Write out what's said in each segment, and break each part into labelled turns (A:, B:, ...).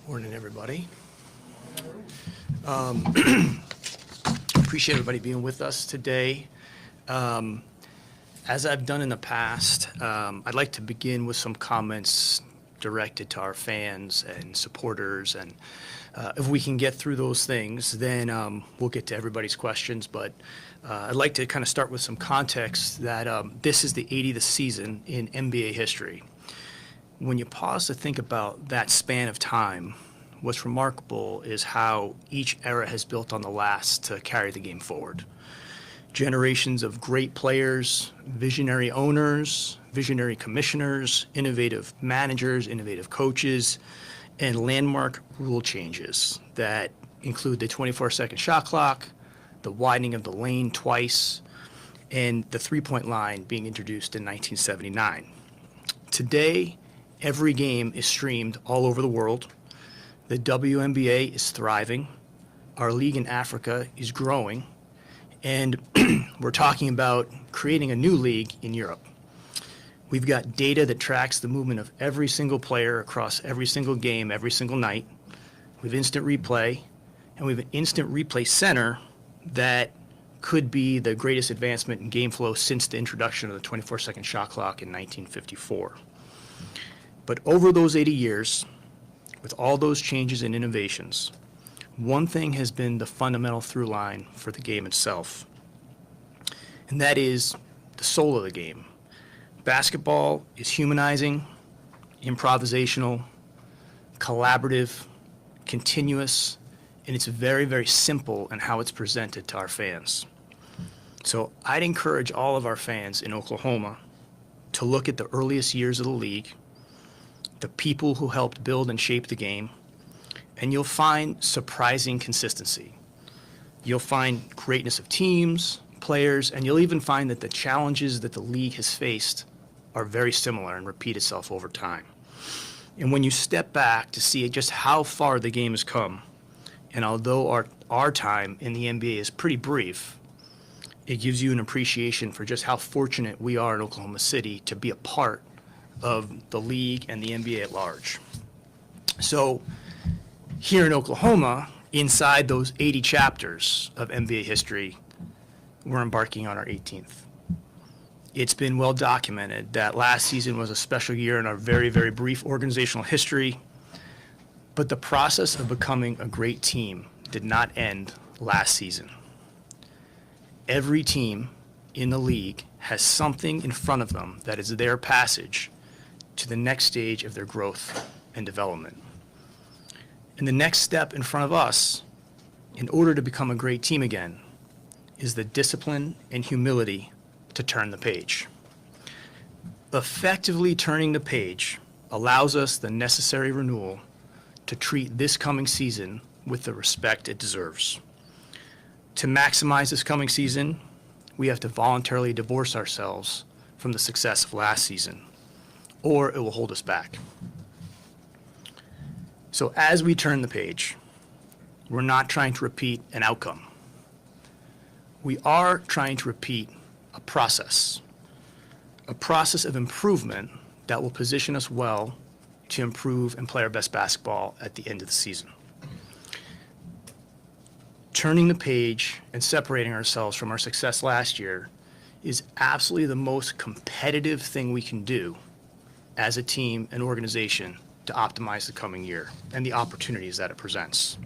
A: Morning, everybody. Appreciate everybody being with us today. As I've done in the past, I'd like to begin with some comments directed to our fans and supporters. And if we can get through those things, then we'll get to everybody's questions. But I'd like to kind of start with some context that this is the 80th season in NBA history. When you pause to think about that span of time, what's remarkable is how each era has built on the last to carry the game forward. Generations of great players, visionary owners, visionary commissioners, innovative managers, innovative coaches, and landmark rule changes that include the 24-second shot clock, the widening of the lane twice, and the three-point line being introduced in 1979. Today, every game is streamed all over the world. The WNBA is thriving. Our league in Africa is growing. And we're talking about creating a new league in Europe. We've got data that tracks the movement of every single player across every single game, every single night. We have instant replay, and we have an instant replay center that could be the greatest advancement in game flow since the introduction of the 24-second shot clock in 1954. But over those 80 years, with all those changes and innovations, one thing has been the fundamental through line for the game itself, and that is the soul of the game. Basketball is humanizing, improvisational, collaborative, continuous, and it's very, very simple in how it's presented to our fans. So I'd encourage all of our fans in Oklahoma to look at the earliest years of the league, the people who helped build and shape the game, and you'll find surprising consistency. You'll find greatness of teams, players, and you'll even find that the challenges that the league has faced are very similar and repeat itself over time. And when you step back to see just how far the game has come, and although our time in the NBA is pretty brief, it gives you an appreciation for just how fortunate we are in Oklahoma City to be a part of the league and the NBA at large. So here in Oklahoma, inside those 80 chapters of NBA history, we're embarking on our 18th. It's been well documented that last season was a special year in our very, very brief organizational history, but the process of becoming a great team did not end last season. Every team in the league has something in front of them that is their passage to the next stage of their growth and development. And the next step in front of us, in order to become a great team again, is the discipline and humility to turn the page. Effectively turning the page allows us the necessary renewal to treat this coming season with the respect it deserves. To maximize this coming season, we have to voluntarily divorce ourselves from the success of last season, or it will hold us back. So as we turn the page, we're not trying to repeat an outcome. We are trying to repeat a process of improvement that will position us well to improve and play our best basketball at the end of the season. Turning the page and separating ourselves from our success last year is absolutely the most competitive thing we can do as a team and organization to optimize the coming year and the opportunities that it presents.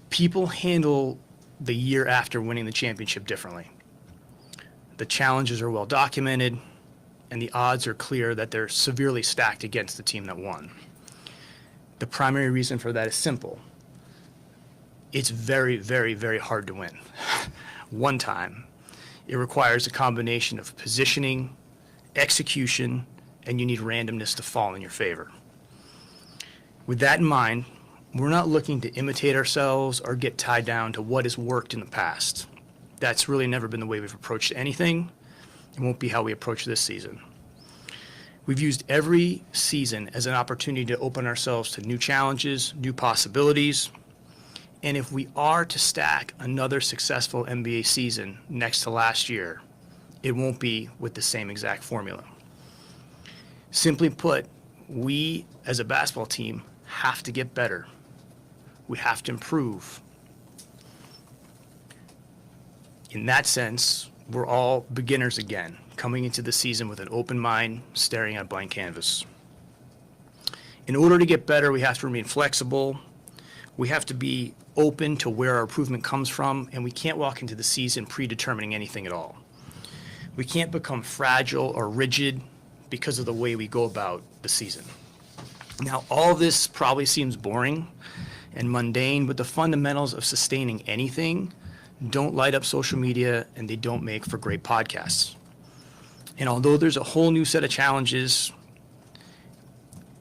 A: People handle the year after winning the championship differently. The challenges are well documented, and the odds are clear that they're severely stacked against the team that won. The primary reason for that is simple. It's very, very, very hard to win. One time. It requires a combination of positioning, execution, and you need randomness to fall in your favor. With that in mind, we're not looking to imitate ourselves or get tied down to what has worked in the past. That's really never been the way we've approached anything. It won't be how we approach this season. We've used every season as an opportunity to open ourselves to new challenges, new possibilities, and if we are to stack another successful NBA season next to last year, it won't be with the same exact formula. Simply put, we as a basketball team have to get better. We have to improve. In that sense, we're all beginners again, coming into the season with an open mind, staring at a blank canvas. In order to get better, we have to remain flexible. We have to be open to where our improvement comes from, and we can't walk into the season predetermining anything at all. We can't become fragile or rigid because of the way we go about the season. Now, all this probably seems boring and mundane, but the fundamentals of sustaining anything don't light up social media, and they don't make for great podcasts. And although there's a whole new set of challenges,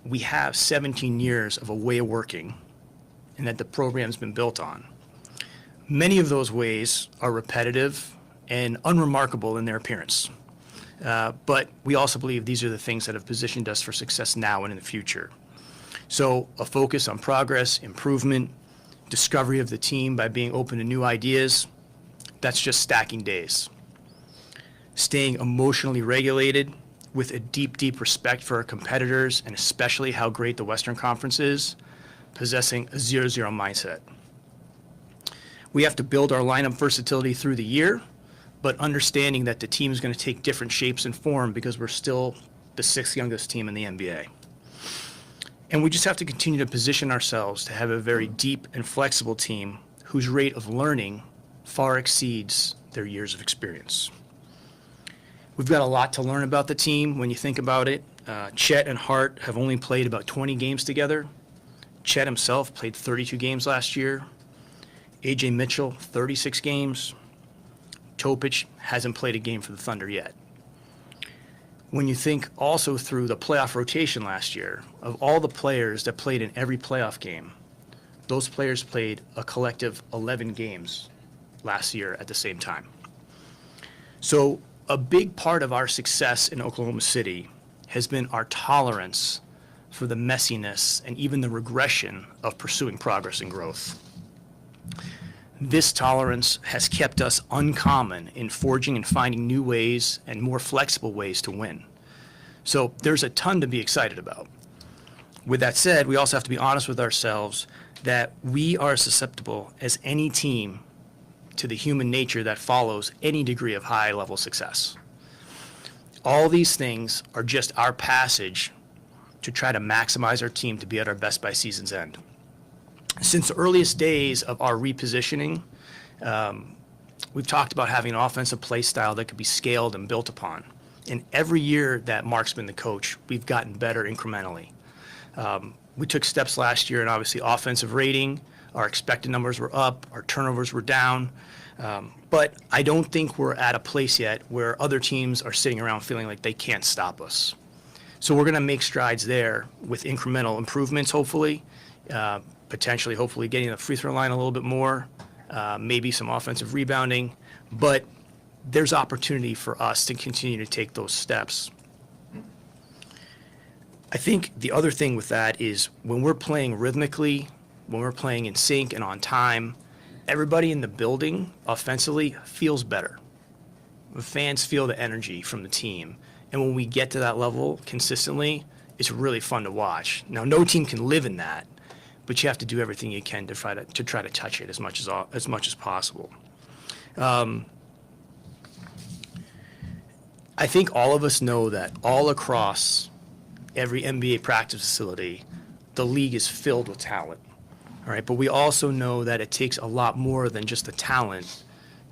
A: we have 17 years of a way of working and that the program's been built on. Many of those ways are repetitive and unremarkable in their appearance. But we also believe these are the things that have positioned us for success now and in the future. So a focus on progress, improvement, discovery of the team by being open to new ideas, that's just stacking days. Staying emotionally regulated with a deep, deep respect for our competitors and especially how great the Western Conference is, possessing a 0-0 mindset. We have to build our lineup versatility through the year, but understanding that the team is going to take different shapes and form because we're still the sixth youngest team in the NBA. And we just have to continue to position ourselves to have a very deep and flexible team whose rate of learning far exceeds their years of experience. We've got a lot to learn about the team when you think about it. Chet and Hart have only played about 20 games together. Chet himself played 32 games last year. A.J. Mitchell, 36 games. Topic hasn't played a game for the Thunder yet. When you think also through the playoff rotation last year, of all the players that played in every playoff game, those players played a collective 11 games last year at the same time. So a big part of our success in Oklahoma City has been our tolerance for the messiness and even the regression of pursuing progress and growth. This tolerance has kept us uncommon in forging and finding new ways and more flexible ways to win. So there's a ton to be excited about. With that said, we also have to be honest with ourselves that we are susceptible as any team to the human nature that follows any degree of high-level success. All these things are just our passage to try to maximize our team to be at our best by season's end. Since the earliest days of our repositioning, we've talked about having an offensive play style that could be scaled and built upon. And every year that Mark's been the coach, we've gotten better incrementally. We took steps last year in obviously offensive rating. Our expected numbers were up, our turnovers were down. But I don't think we're at a place yet where other teams are sitting around feeling like they can't stop us. So we're going to make strides there with incremental improvements, hopefully. Potentially, hopefully, getting the free throw line a little bit more, maybe some offensive rebounding. But there's opportunity for us to continue to take those steps. I think the other thing with that is when we're playing rhythmically, when we're playing in sync and on time, everybody in the building offensively feels better. The fans feel the energy from the team. And when we get to that level consistently, it's really fun to watch. Now, no team can live in that, but you have to do everything you can to try to touch it as much as possible. I think all of us know that all across every NBA practice facility, the league is filled with talent. All right, but we also know that it takes a lot more than just the talent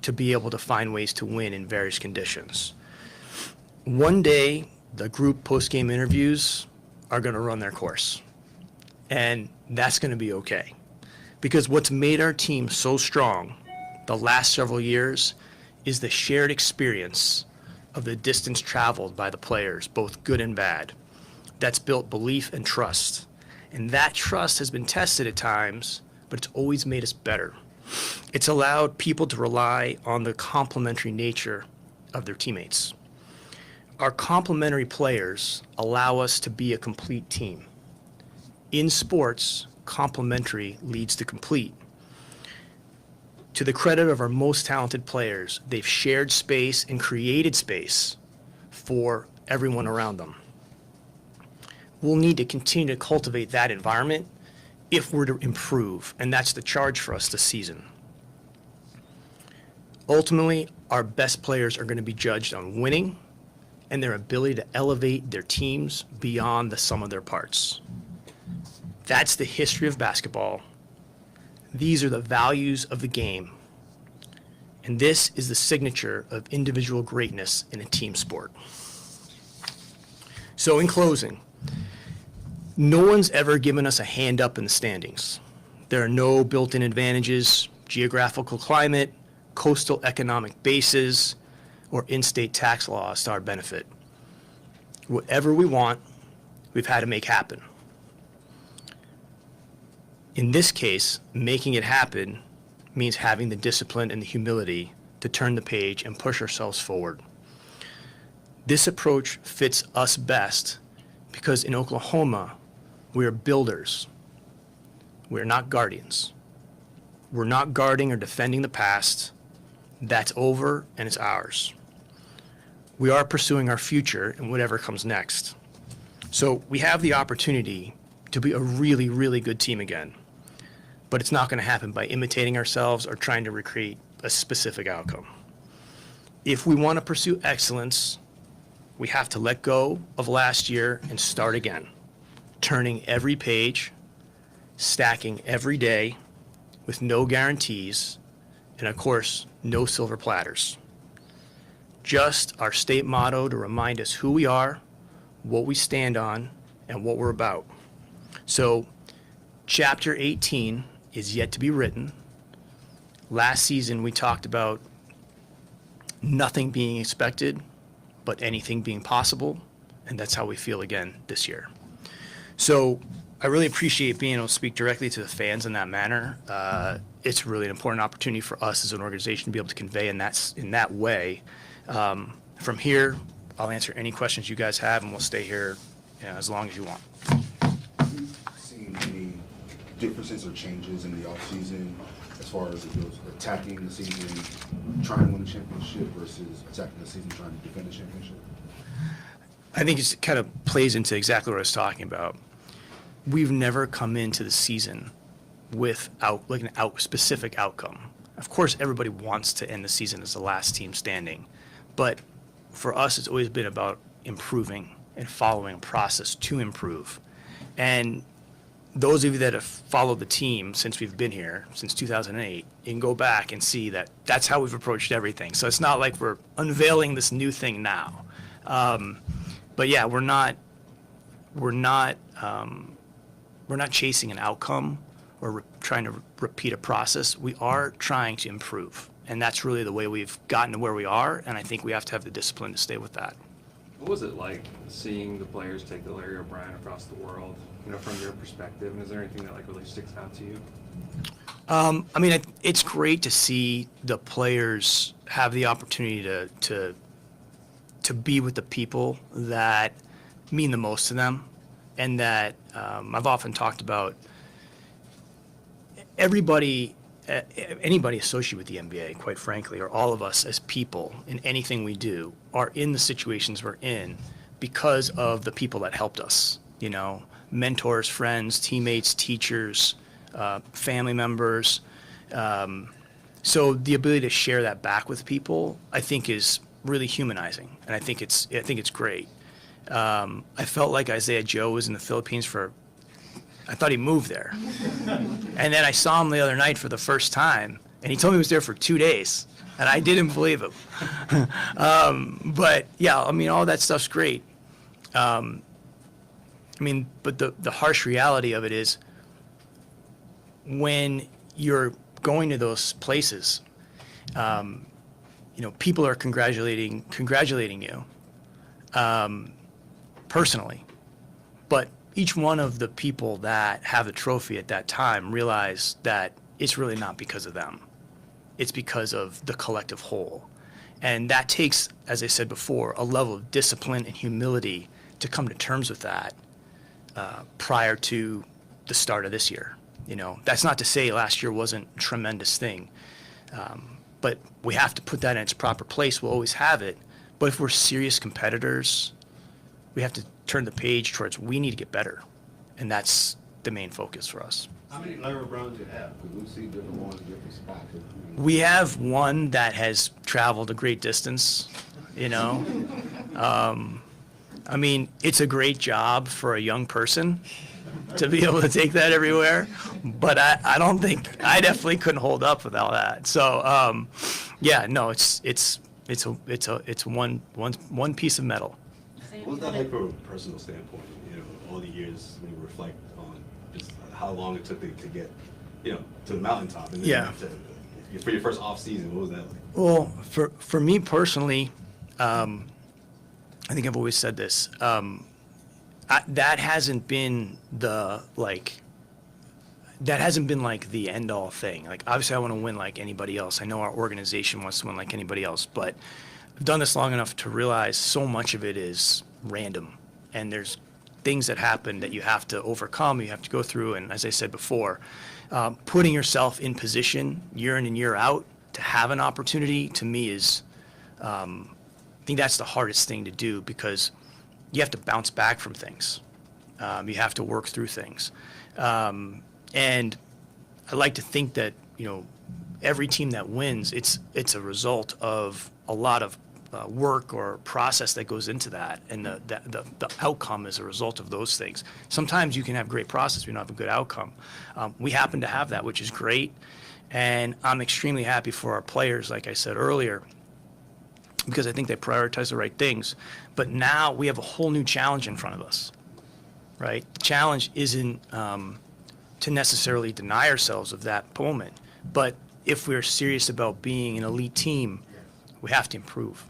A: to be able to find ways to win in various conditions. One day, the group post-game interviews are going to run their course. And that's going to be okay. Because what's made our team so strong the last several years is the shared experience of the distance traveled by the players, both good and bad. That's built belief and trust. And that trust has been tested at times, but it's always made us better. It's allowed people to rely on the complementary nature of their teammates. Our complementary players allow us to be a complete team. In sports, complementary leads to complete. To the credit of our most talented players, they've shared space and created space for everyone around them. We'll need to continue to cultivate that environment if we're to improve, and that's the charge for us this season. Ultimately, our best players are going to be judged on winning and their ability to elevate their teams beyond the sum of their parts. That's the history of basketball. These are the values of the game. And this is the signature of individual greatness in a team sport. So in closing, no one's ever given us a hand up in the standings. There are no built-in advantages, geographical climate, coastal economic bases, or in-state tax laws to our benefit. Whatever we want, we've had to make happen. In this case, making it happen means having the discipline and the humility to turn the page and push ourselves forward. This approach fits us best because in Oklahoma, we are builders. We're not guardians. We're not guarding or defending the past. That's over and it's ours. We are pursuing our future and whatever comes next. So we have the opportunity to be a really, really good team again. But it's not going to happen by imitating ourselves or trying to recreate a specific outcome. If we want to pursue excellence, we have to let go of last year and start again, turning every page, stacking every day with no guarantees, and of course, no silver platters. Just our state motto to remind us who we are, what we stand on, and what we're about. So, Chapter 18 is yet to be written. Last season, we talked about nothing being expected, but anything being possible, and that's how we feel again this year. So I really appreciate being able to speak directly to the fans in that manner. It's really an important opportunity for us as an organization to be able to convey in that way. From here, I'll answer any questions you guys have, and we'll stay here as long as you want.
B: Seen any differences or changes in the offseason as far as it goes, attacking the season, trying to win a championship versus attacking the season, trying to defend a championship?
A: I think it kind of plays into exactly what I was talking about. We've never come into the season without like an specific outcome. Of course, everybody wants to end the season as the last team standing, but for us, it's always been about improving and following a process to improve. And those of you that have followed the team since we've been here, since 2008, you can go back and see that that's how we've approached everything. So it's not like we're unveiling this new thing now. But yeah, we're not chasing an outcome or trying to repeat a process. We are trying to improve. And that's really the way we've gotten to where we are. And I think we have to have the discipline to stay with that.
C: What was it like seeing the players take the Larry O'Brien across the world, from your perspective? And is there anything that really sticks out to you?
A: I mean, it's great to see the players have the opportunity to be with the people that mean the most to them, and that I've often talked about. Anybody associated with the NBA, quite frankly, or all of us as people in anything we do, are in the situations we're in because of the people that helped us. Mentors, friends, teammates, teachers, family members. So the ability to share that back with people, I think, is really humanizing, and I think it's great. I felt like Isaiah Joe was in the Philippines I thought he moved there. And then I saw him the other night for the first time, and he told me he was there for 2 days, and I didn't believe him. But yeah, all that stuff's great. But the harsh reality of it is when you're going to those places, people are congratulating you personally, but each one of the people that have the trophy at that time realize that it's really not because of them. It's because of the collective whole. And that takes, as I said before, a level of discipline and humility to come to terms with that prior to the start of this year. That's not to say last year wasn't a tremendous thing, but we have to put that in its proper place. We'll always have it. But if we're serious competitors, we have to turn the page towards we need to get better. And that's the main focus for us.
D: How many Larry Browns do you have? Because we see different ones in different spots.
A: We have one that has traveled a great distance, you know. I mean, it's a great job for a young person to be able to take that everywhere, but I don't think, I definitely couldn't hold up with all that. So, yeah, no, it's one piece of metal.
E: What was that like from a personal standpoint? You know, all the years when you reflect on just how long it took to get, you know, to the mountaintop, and then
A: Yeah.
E: for your first off season, what was that like?
A: Well, for me personally, I think I've always said this. That hasn't been like the end all thing. Like, obviously I want to win like anybody else. I know our organization wants to win like anybody else, but I've done this long enough to realize so much of it is random, and there's things that happen that you have to overcome, you have to go through. And as I said before, putting yourself in position year in and year out to have an opportunity, to me, is, I think that's the hardest thing to do, because you have to bounce back from things. You have to work through things. And I like to think that, you know, every team that wins, it's a result of a lot of work or process that goes into that, and the outcome is a result of those things. Sometimes you can have great process, we don't have a good outcome. We happen to have that, which is great, and I'm extremely happy for our players, like I said earlier, because I think they prioritize the right things. But now we have a whole new challenge in front of us, right? The challenge isn't to necessarily deny ourselves of that moment, but if we're serious about being an elite team, we have to improve,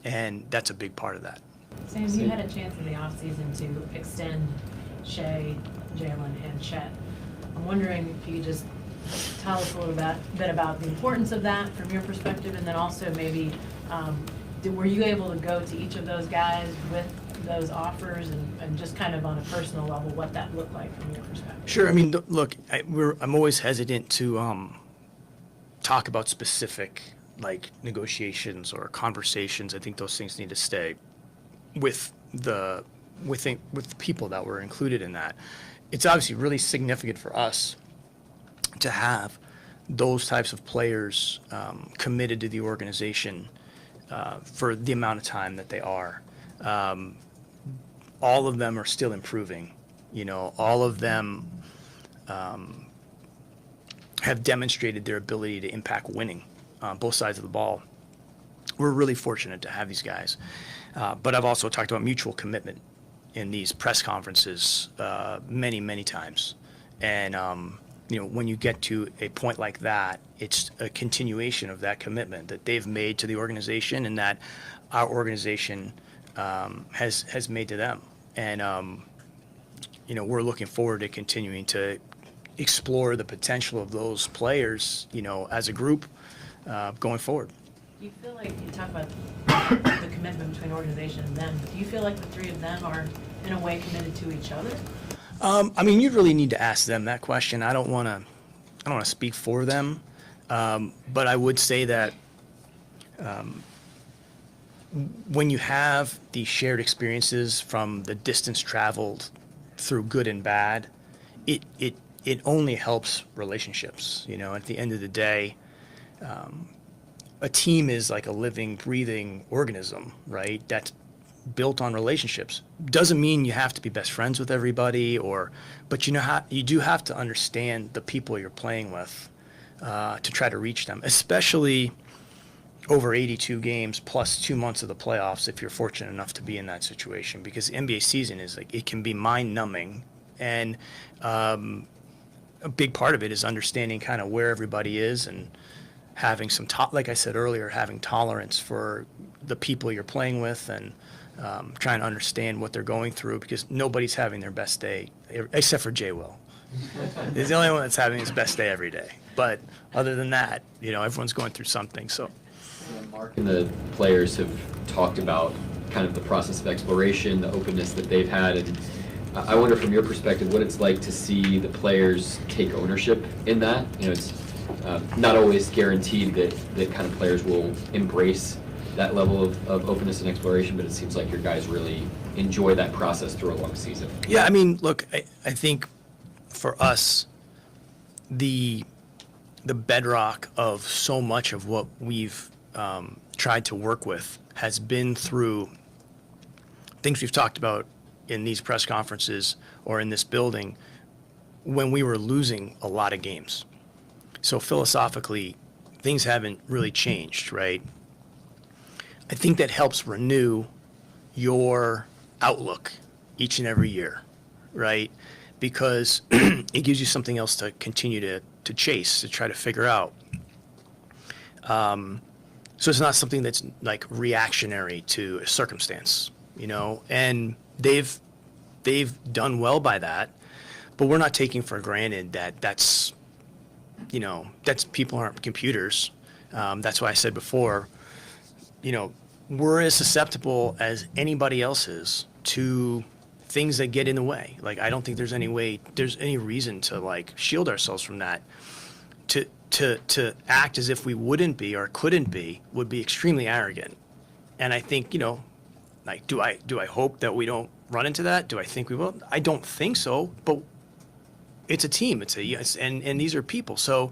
A: and that's a big part of that.
F: Sam, you had a chance in the offseason to extend Shea, Jalen, and Chet. I'm wondering if you could just tell us a little bit about the importance of that from your perspective, and then also maybe were you able to go to each of those guys with those offers, and just kind of on a personal level what that looked like from your perspective?
A: Sure. I mean, look, I'm always hesitant to talk about specific like negotiations or conversations. I think those things need to stay with the people that were included in that. It's obviously really significant for us to have those types of players committed to the organization for the amount of time that they are. All of them are still improving. You know, all of them have demonstrated their ability to impact winning on both sides of the ball. We're really fortunate to have these guys. But I've also talked about mutual commitment in these press conferences many, many times. And, you know, when you get to a point like that, it's a continuation of that commitment that they've made to the organization and that our organization has made to them. And, you know, we're looking forward to continuing to explore the potential of those players, you know, as a group going forward.
F: Do you feel like, you talk about the commitment between organization and them, but do you feel like the three of them are in a way committed to each other?
A: I mean, you'd really need to ask them that question. I don't want to speak for them, but I would say that when you have these shared experiences from the distance traveled through good and bad, it only helps relationships. You know, at the end of the day, a team is like a living, breathing organism, right? That's built on relationships. Doesn't mean you have to be best friends with everybody, but you do have to understand the people you're playing with to try to reach them, especially over 82 games plus 2 months of the playoffs if you're fortunate enough to be in that situation, because the NBA season is like, it can be mind-numbing, and a big part of it is understanding kind of where everybody is and having some, like I said earlier, having tolerance for the people you're playing with, and trying to understand what they're going through, because nobody's having their best day, except for Jay Will. He's the only one that's having his best day every day. But other than that, you know, everyone's going through something. So,
G: Mark and the players have talked about kind of the process of exploration, the openness that they've had, and I wonder from your perspective what it's like to see the players take ownership in that. You know, it's not always guaranteed that kind of players will embrace that level of openness and exploration, but it seems like your guys really enjoy that process through a long season.
A: yeah, I mean, look, I think for us, the bedrock of so much of what we've tried to work with has been through things we've talked about in these press conferences or in this building when we were losing a lot of games. So philosophically, things haven't really changed, right? I think that helps renew your outlook each and every year, right? Because it gives you something else to continue to chase, to try to figure out. So it's not something that's like reactionary to a circumstance, you know? And they've done well by that, but we're not taking for granted that that's people aren't computers. That's why I said before, we're as susceptible as anybody else is to things that get in the way. Like, I don't think there's any reason to like shield ourselves from that. To act as if we wouldn't be or couldn't be would be extremely arrogant. And I think, like, do I hope that we don't run into that? Do I think we will? I don't think so, but it's a team. And these are people. So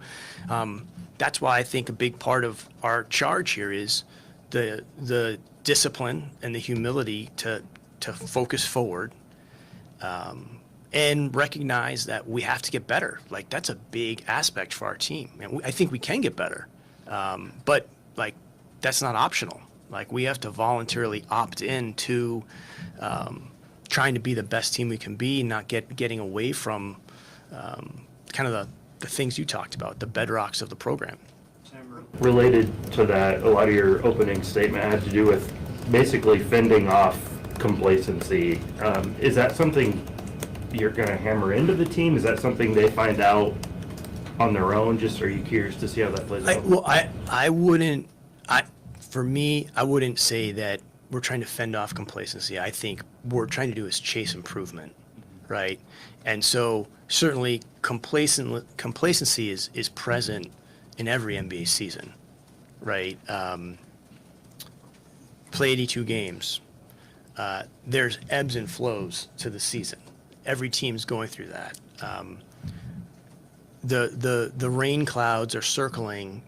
A: that's why I think a big part of our charge here is the discipline and the humility to focus forward, and recognize that we have to get better. Like, that's a big aspect for our team. And I think we can get better. But like, that's not optional. Like, we have to voluntarily opt in to trying to be the best team we can be, not getting away from kind of the things you talked about, the bedrocks of the program.
H: Related to that, a lot of your opening statement had to do with basically fending off complacency. Is that something you're going to hammer into the team? Is that something they find out on their own? Just, are you curious to see how that plays out?
A: I wouldn't say that we're trying to fend off complacency. I think what we're trying to do is chase improvement, right? And so certainly complacency is present in every NBA season, right? Play 82 games. There's ebbs and flows to the season. Every team's going through that. The rain clouds are circling,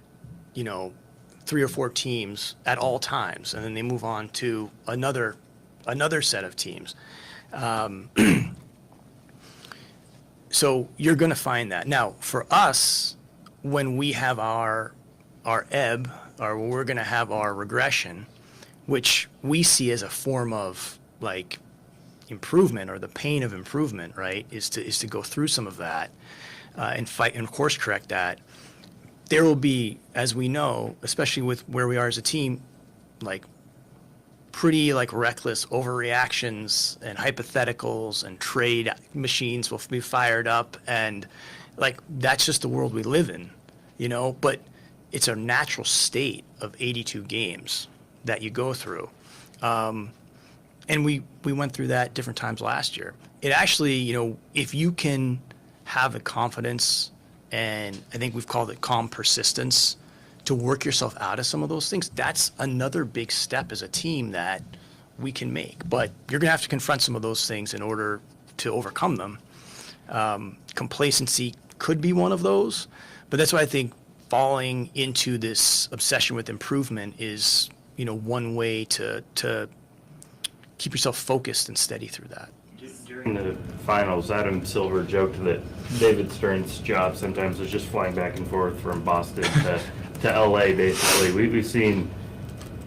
A: 3 or 4 teams at all times, and then they move on to another set of teams. So you're going to find that. Now, for us, when we have our ebb, or when we're going to have our regression, which we see as a form of like improvement, or the pain of improvement, right, is to go through some of that and fight and course correct that. There will be, as we know, especially with where we are as a team, like pretty like reckless overreactions and hypotheticals, and trade machines will be fired up, and like that's just the world we live in, but it's a natural state of 82 games that you go through. And we went through that different times last year. It actually, if you can have the confidence, and I think we've called it calm persistence, to work yourself out of some of those things, that's another big step as a team that we can make. But you're going to have to confront some of those things in order to overcome them. Complacency could be one of those, but that's why I think falling into this obsession with improvement is, one way to keep yourself focused and steady through that.
H: During the finals, Adam Silver joked that David Stern's job sometimes was just flying back and forth from Boston to LA, basically. We've seen,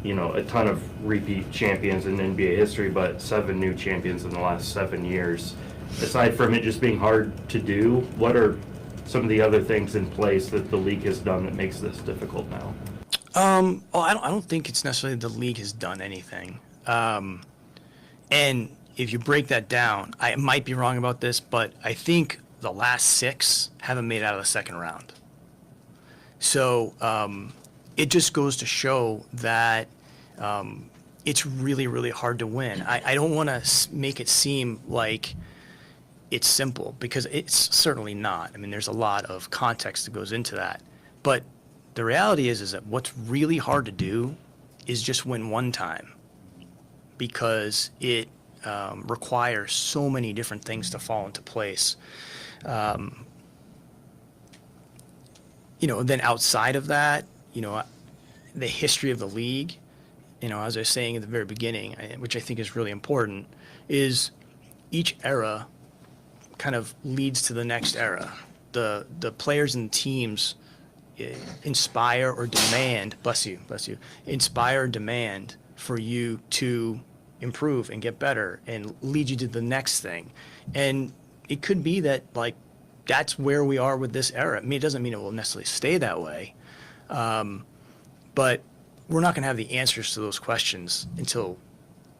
H: a ton of repeat champions in NBA history, but 7 new champions in the last 7 years. Aside from it just being hard to do, what are some of the other things in place that the league has done that makes this difficult now?
A: I don't think it's necessarily the league has done anything. And if you break that down, I might be wrong about this, but I think the last 6 haven't made it out of the second round. So it just goes to show that it's really, really hard to win. I don't want to make it seem like it's simple, because it's certainly not. I mean, there's a lot of context that goes into that. But the reality is that what's really hard to do is just win one time, because it requires so many different things to fall into place. Then outside of that, the history of the league, as I was saying at the very beginning, which I think is really important, is each era kind of leads to the next era. The players and teams inspire or demand, bless you, inspire or demand for you to improve and get better and lead you to the next thing. And it could be that, like, that's where we are with this era. I mean, it doesn't mean it will necessarily stay that way, but we're not going to have the answers to those questions until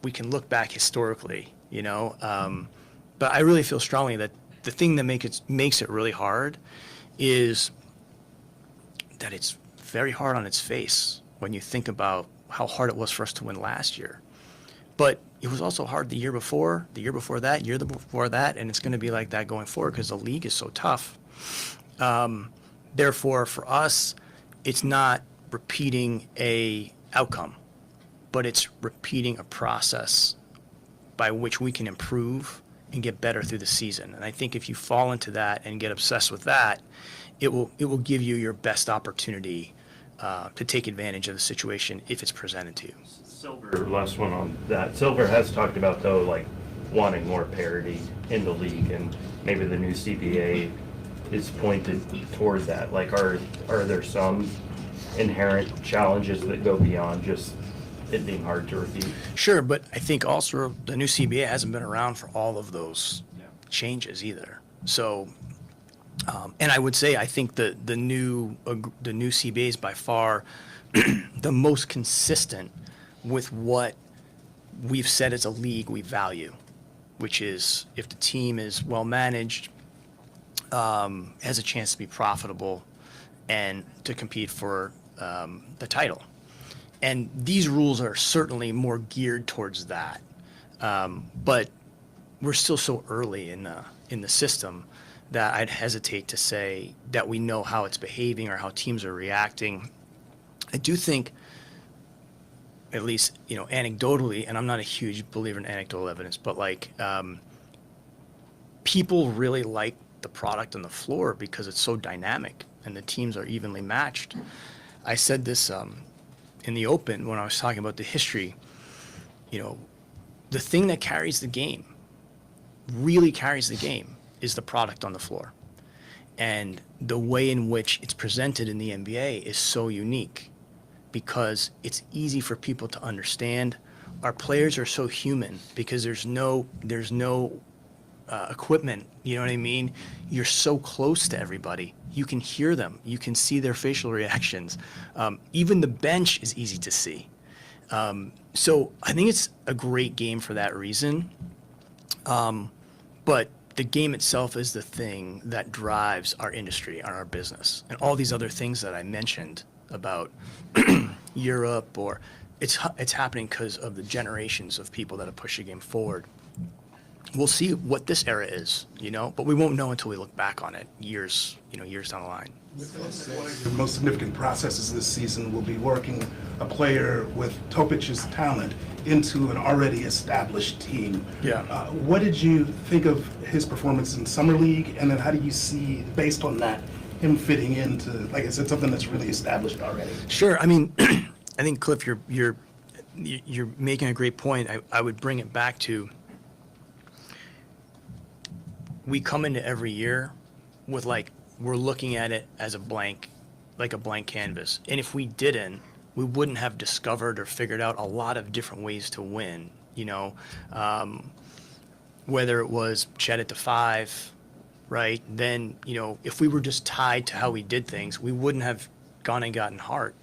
A: we can look back historically, But I really feel strongly that the thing that makes it really hard is that it's very hard on its face when you think about how hard it was for us to win last year. But it was also hard the year before that, year before that, and it's going to be like that going forward because the league is so tough. Therefore, for us, it's not repeating a outcome, but it's repeating a process by which we can improve and get better through the season. And I think if you fall into that and get obsessed with that, it will give you your best opportunity to take advantage of the situation if it's presented to you.
H: Silver, last one on that. Silver has talked about, though, like wanting more parity in the league, and maybe the new CBA is pointed toward that. Like, are there some inherent challenges that go beyond just it being hard to repeat? Sure,
A: but I think also the new CBA hasn't been around for all of those changes either. So, and I would say I think the new CBA is by far the most consistent with what we've said as a league we value, which is if the team is well managed, has a chance to be profitable, and to compete for the title. And these rules are certainly more geared towards that. But we're still so early in the system that I'd hesitate to say that we know how it's behaving or how teams are reacting. I do think, at least, anecdotally, and I'm not a huge believer in anecdotal evidence, but people really like the product on the floor because it's so dynamic and the teams are evenly matched. I said this in the open when I was talking about the history. The thing that carries the game, really carries the game, is the product on the floor. And the way in which it's presented in the NBA is so unique because it's easy for people to understand. Our players are so human because there's no equipment, you know what I mean? You're so close to everybody. You can hear them. You can see their facial reactions. Even the bench is easy to see. So I think it's a great game for that reason. But the game itself is the thing that drives our industry, our business. And all these other things that I mentioned about Europe, or it's happening because of the generations of people that have pushed the game forward. We'll see what this era is, but we won't know until we look back on it years down the line.
I: One of your most significant processes this season will be working a player with Topic's talent into an already established team.
A: Yeah.
I: What did you think of his performance in Summer League, and then how do you see, based on that, him fitting into, like I said, something that's really established already?
A: Sure. I mean, I think, Cliff, you're making a great point. I would bring it back to, we come into every year with we're looking at it as a blank canvas. And if we didn't, we wouldn't have discovered or figured out a lot of different ways to win, whether it was Chet at the 5, right? Then, if we were just tied to how we did things, we wouldn't have gone and gotten Hart,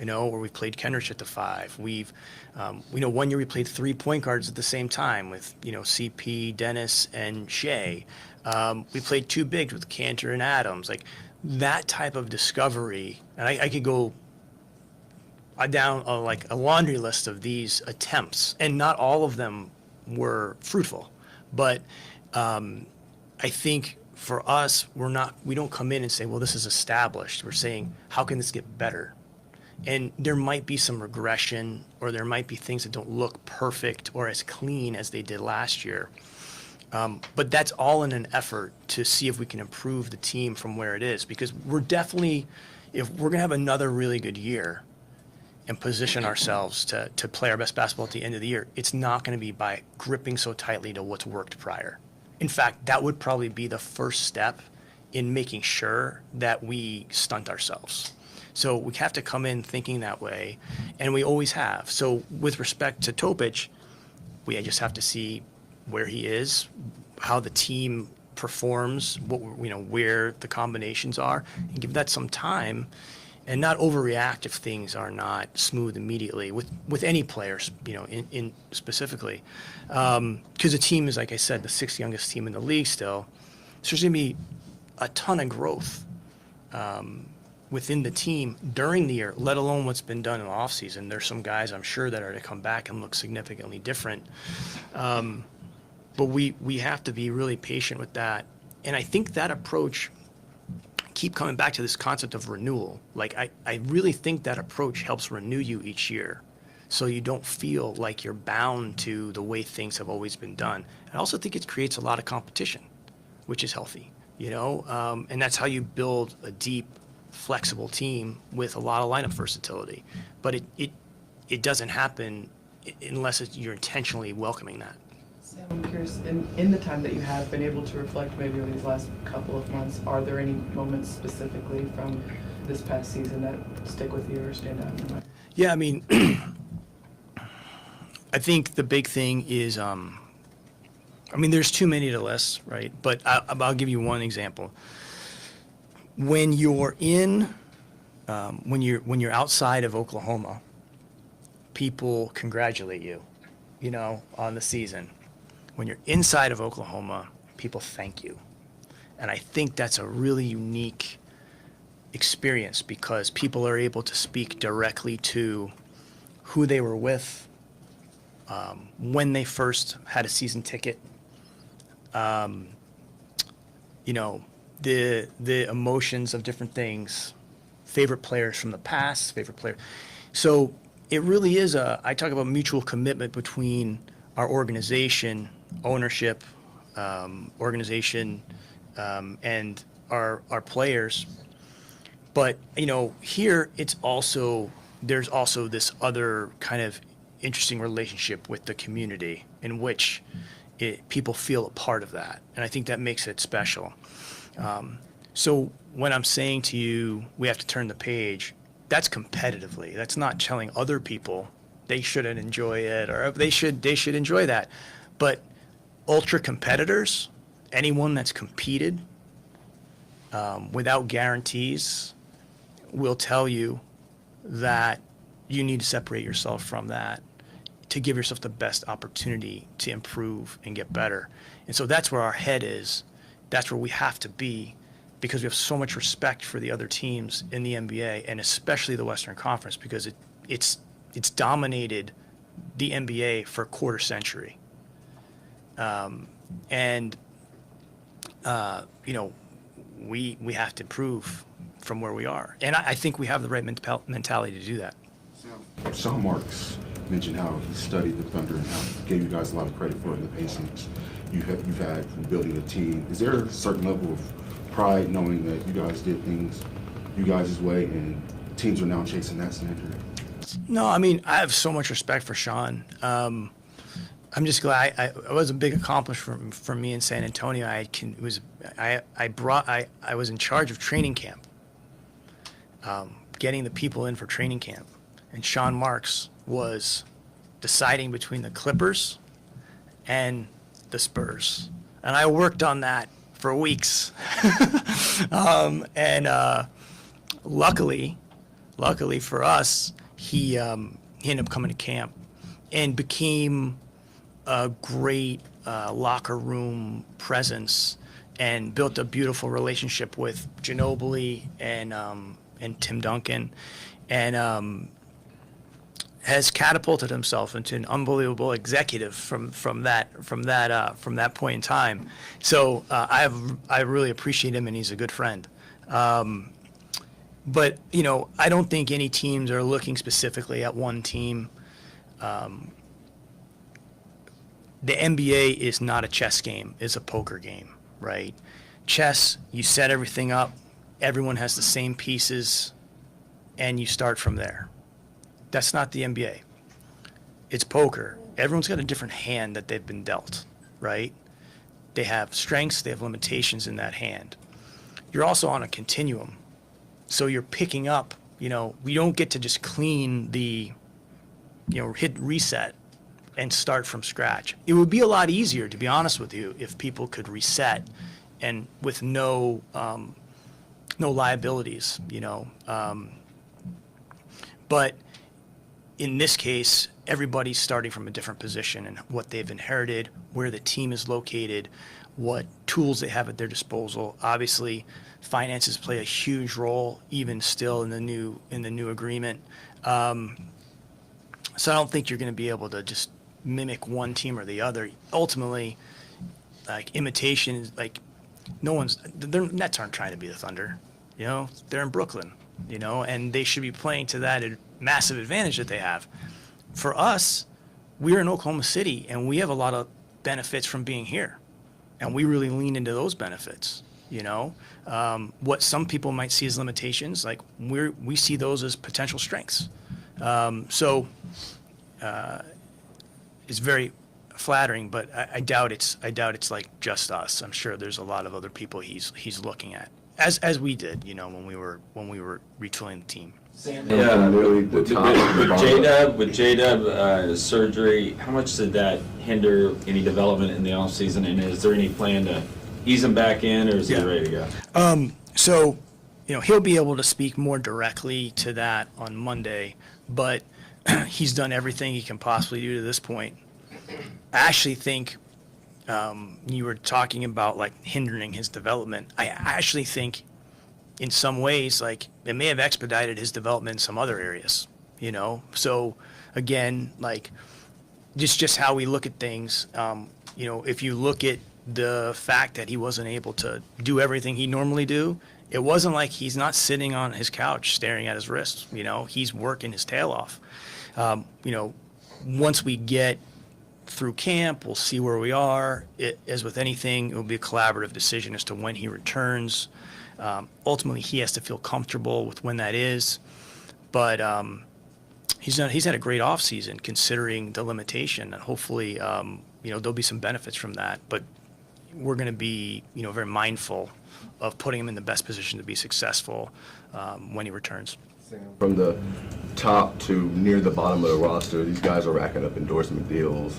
A: or we played Kenrich at the 5. We've, 1 year we played 3 point guards at the same time with, CP, Dennis, and Shea. We played 2 bigs with Cantor and Adams. That type of discovery, and I could go down a laundry list of these attempts, and not all of them were fruitful. But I think for us, we don't come in and say, well, this is established. We're saying, how can this get better? And there might be some regression, or there might be things that don't look perfect or as clean as they did last year. But that's all in an effort to see if we can improve the team from where it is, because we're definitely, if we're gonna have another really good year and position ourselves to play our best basketball at the end of the year, it's not gonna be by gripping so tightly to what's worked prior. In fact, that would probably be the first step in making sure that we stunt ourselves. So we have to come in thinking that way, and we always have. So with respect to Topic, we just have to see where he is, how the team performs, where the combinations are, and give that some time, and not overreact if things are not smooth immediately with any players, in specifically, because the team is, like I said, the sixth youngest team in the league still. So there's going to be a ton of growth within the team during the year, let alone what's been done in the offseason. There's some guys I'm sure that are to come back and look significantly different. But we have to be really patient with that. And I think that approach, keep coming back to this concept of renewal. Like, I really think that approach helps renew you each year, so you don't feel like you're bound to the way things have always been done. I also think it creates a lot of competition, which is healthy, and that's how you build a deep, flexible team with a lot of lineup versatility. But it doesn't happen unless you're intentionally welcoming that.
J: Sam, I'm curious, in the time that you have been able to reflect maybe over these last couple of months, are there any moments specifically from this past season that stick with you or stand out in your mind?
A: Yeah, I mean, I think the big thing is, there's too many to list, right? But I'll give you one example. When you're when you're outside of Oklahoma, people congratulate you, on the season. When you're inside of Oklahoma, people thank you. And I think that's a really unique experience, because people are able to speak directly to who they were with, when they first had a season ticket, the emotions of different things, favorite players from the past, favorite player. So it really is I talk about mutual commitment between our organization, ownership, organization, and our players. But, here there's also this other kind of interesting relationship with the community in which people feel a part of that. And I think that makes it special. So when I'm saying to you, we have to turn the page, that's competitively. That's not telling other people they shouldn't enjoy it, or they should enjoy that. But ultra competitors, anyone that's competed without guarantees, will tell you that you need to separate yourself from that to give yourself the best opportunity to improve and get better. And so that's where our head is. That's where we have to be, because we have so much respect for the other teams in the NBA, and especially the Western Conference, because it's dominated the NBA for a quarter century. We have to improve from where we are. And I think we have the right mentality to do that.
B: Sean Marks mentioned how he studied the Thunder and how he gave you guys a lot of credit for the Pacers you've had from building a team. Is there a certain level of pride knowing that you guys did things you guys' way and teams are now chasing that standard?
A: No, I have so much respect for Sean. I'm just glad it was a big accomplishment for me in San Antonio. I was in charge of training camp, getting the people in for training camp, and Sean Marks was deciding between the Clippers and the Spurs, and I worked on that for weeks. Luckily for us, he ended up coming to camp and became a great locker room presence, and built a beautiful relationship with Ginobili and Tim Duncan, and has catapulted himself into an unbelievable executive from that point in time. So I really appreciate him, and he's a good friend. But I don't think any teams are looking specifically at one team. the NBA is not a chess game, it's a poker game, right? Chess, you set everything up, everyone has the same pieces, and you start from there. That's not the NBA. It's poker. Everyone's got a different hand that they've been dealt, right? They have strengths, they have limitations in that hand. You're also on a continuum. So you're picking up, we don't get to just clean the, hit reset and start from scratch. It would be a lot easier, to be honest with you, if people could reset and with no liabilities, but in this case, everybody's starting from a different position and what they've inherited, where the team is located, what tools they have at their disposal. Obviously, finances play a huge role, even still in the new agreement. So I don't think you're going to be able to just mimic one team or the other. Ultimately, like imitation is like their Nets aren't trying to be the Thunder. They're in Brooklyn, and they should be playing to that massive advantage that they have. For us, we're in Oklahoma City, and we have a lot of benefits from being here, and we really lean into those benefits. What some people might see as limitations, like we see those as potential strengths. It's very flattering, but I doubt it's like just us. I'm sure there's a lot of other people he's looking at, as we did, when we were retooling the team.
K: Yeah, with J-Dub surgery, how much did that hinder any development in the offseason, and is there any plan to ease him back in, or is he ready to go?
A: So, he'll be able to speak more directly to that on Monday, but he's done everything he can possibly do to this point. I actually think you were talking about like hindering his development. I actually think in some ways, like it may have expedited his development in some other areas, So again, like just how we look at things, if you look at the fact that he wasn't able to do everything he normally do, it wasn't like he's not sitting on his couch staring at his wrists, he's working his tail off. Once we get through camp, we'll see where we are. As with anything, it will be a collaborative decision as to when he returns. Ultimately, he has to feel comfortable with when that is. But he's had a great offseason considering the limitation, and hopefully, there'll be some benefits from that. But we're going to be, very mindful of putting him in the best position to be successful when he returns.
L: From the top to near the bottom of the roster, these guys are racking up endorsement deals,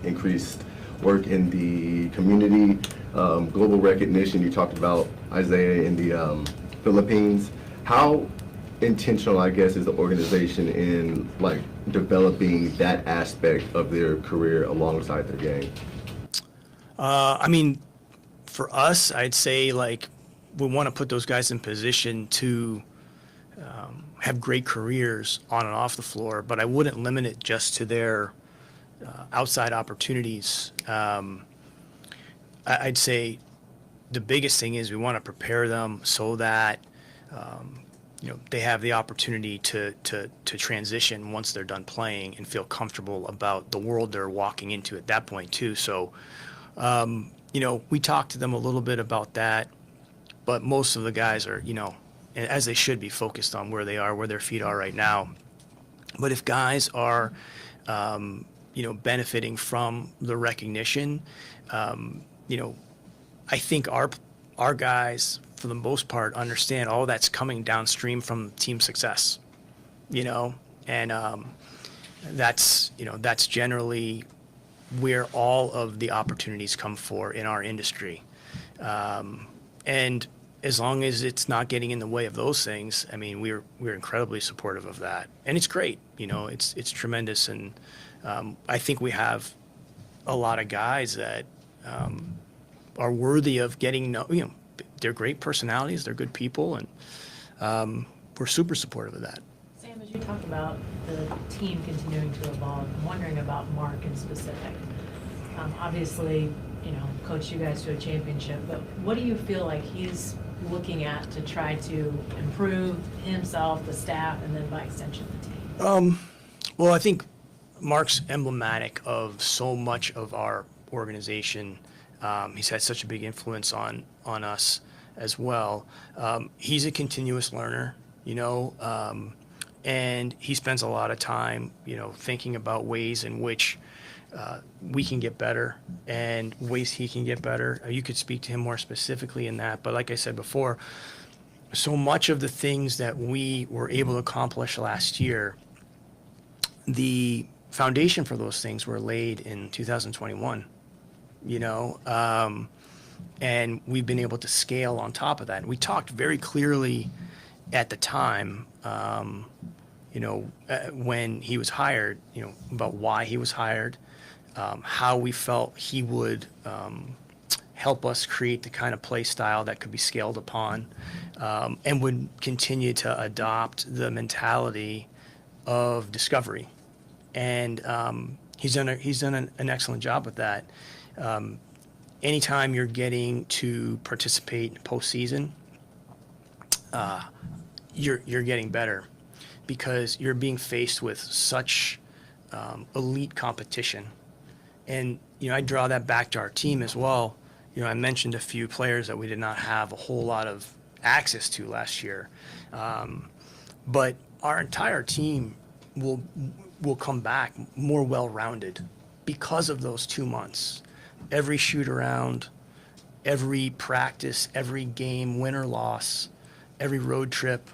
L: increased work in the community, global recognition. You talked about Isaiah in the Philippines. How intentional, I guess, is the organization in like developing that aspect of their career alongside their game?
A: For us, I'd say like we want to put those guys in position to have great careers on and off the floor, but I wouldn't limit it just to their outside opportunities. I'd say the biggest thing is we want to prepare them so that they have the opportunity to transition once they're done playing and feel comfortable about the world they're walking into at that point too. So, we talked to them a little bit about that, but most of the guys are, as they should be, focused on where they are, where their feet are right now. But if guys are, benefiting from the recognition, I think our guys, for the most part, understand all that's coming downstream from team success, and that's generally where all of the opportunities come for in our industry. And as long as it's not getting in the way of those things, we're incredibly supportive of that, and it's great. It's tremendous, and I think we have a lot of guys that are worthy of getting. They're great personalities, they're good people, and we're super supportive of that.
F: Sam, as you talk about the team continuing to evolve, I'm wondering about Mark in specific. Obviously, coached you guys to a championship, but what do you feel like he's looking at to try to improve himself, the staff, and then by extension the team?
A: Well, I think Mark's emblematic of so much of our organization. He's had such a big influence on us as well. He's a continuous learner, and he spends a lot of time, thinking about ways in which we can get better and ways he can get better. You could speak to him more specifically in that, but like I said before, so much of the things that we were able to accomplish last year, the foundation for those things were laid in 2021, and we've been able to scale on top of that. And we talked very clearly at the time, when he was hired, about why he was hired, how we felt he would help us create the kind of play style that could be scaled upon, and would continue to adopt the mentality of discovery. And he's done an excellent job with that. Anytime you're getting to participate in postseason, you're getting better, because you're being faced with such elite competition. And I draw that back to our team as well. I mentioned a few players that we did not have a whole lot of access to last year, but our entire team will come back more well-rounded because of those 2 months. Every shoot around, every practice, every game, win or loss, every road trip,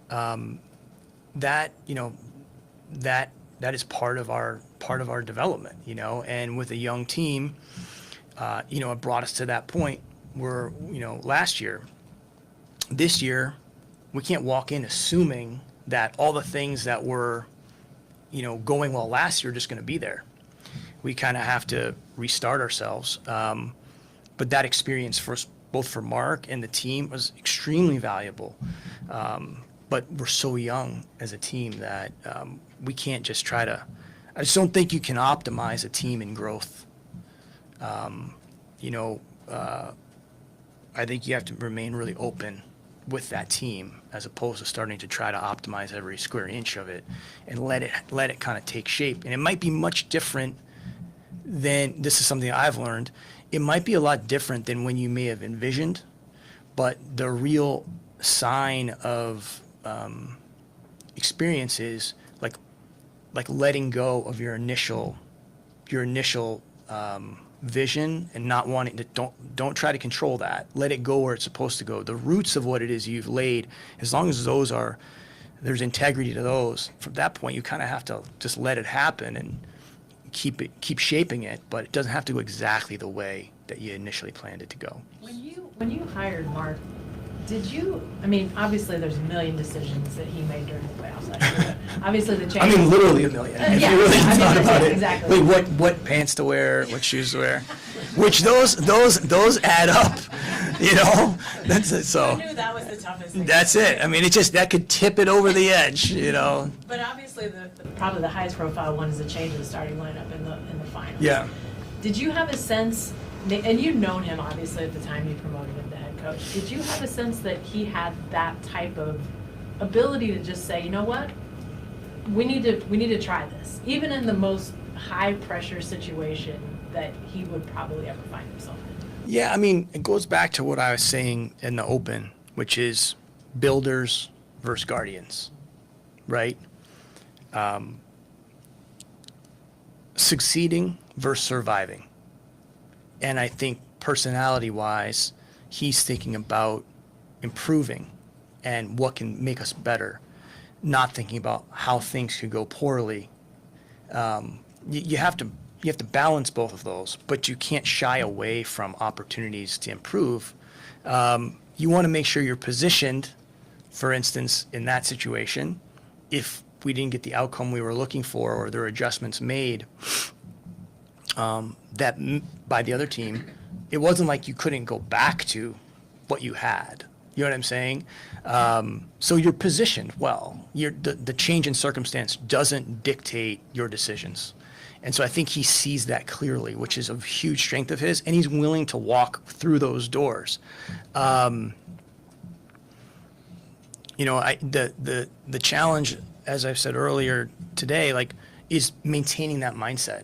A: that is part of our development, and with a young team, it brought us to that point where, last year, this year, we can't walk in assuming that all the things that were, going well last year are just going to be there. We kind of have to restart ourselves. But that experience for us, both for Mark and the team, was extremely valuable. But we're so young as a team that we can't just I just don't think you can optimize a team in growth. I think you have to remain really open with that team, as opposed to starting to try to optimize every square inch of it, and let it kind of take shape. And it might be much different than, this is something I've learned, it might be a lot different than when you may have envisioned, but the real sign of experience is like letting go of your initial vision, and not wanting to, don't try to control that. Let it go where it's supposed to go. The roots of what it is you've laid, as long as there's integrity to those, from that point you kind of have to just let it happen and keep shaping it, but it doesn't have to go exactly the way that you initially planned it to go.
F: When you hired Mark, obviously there's a million decisions that he made during the playoffs last year. Obviously the change.
A: Literally a million. If
F: Yeah,
A: you really
F: I mean,
A: thought about it.
F: exactly.
A: Wait, what pants to wear, what shoes to wear, which those add up, That's it. So
F: I knew that was the toughest thing.
A: that's it. That could tip it over the edge,
F: But obviously probably the highest profile one is the change of the starting lineup in the finals.
A: Yeah.
F: Did you have a sense, and you'd known him obviously at the time you promoted him to head coach, did you have a sense that he had that type of ability to just say, you know what, we need to try this, even in the most high pressure situation that he would probably ever find himself in?
A: Yeah, it goes back to what I was saying in the open, which is builders versus guardians, right? Succeeding versus surviving. And I think personality-wise, he's thinking about improving and what can make us better, not thinking about how things could go poorly. You have to balance both of those, but you can't shy away from opportunities to improve. You want to make sure you're positioned, for instance, in that situation, if we didn't get the outcome we were looking for, or there were adjustments made by the other team, it wasn't like you couldn't go back to what you had. You know what I'm saying? So you're positioned well. The change in circumstance doesn't dictate your decisions. And so I think he sees that clearly, which is a huge strength of his, and he's willing to walk through those doors. The challenge, as I've said earlier today, is maintaining that mindset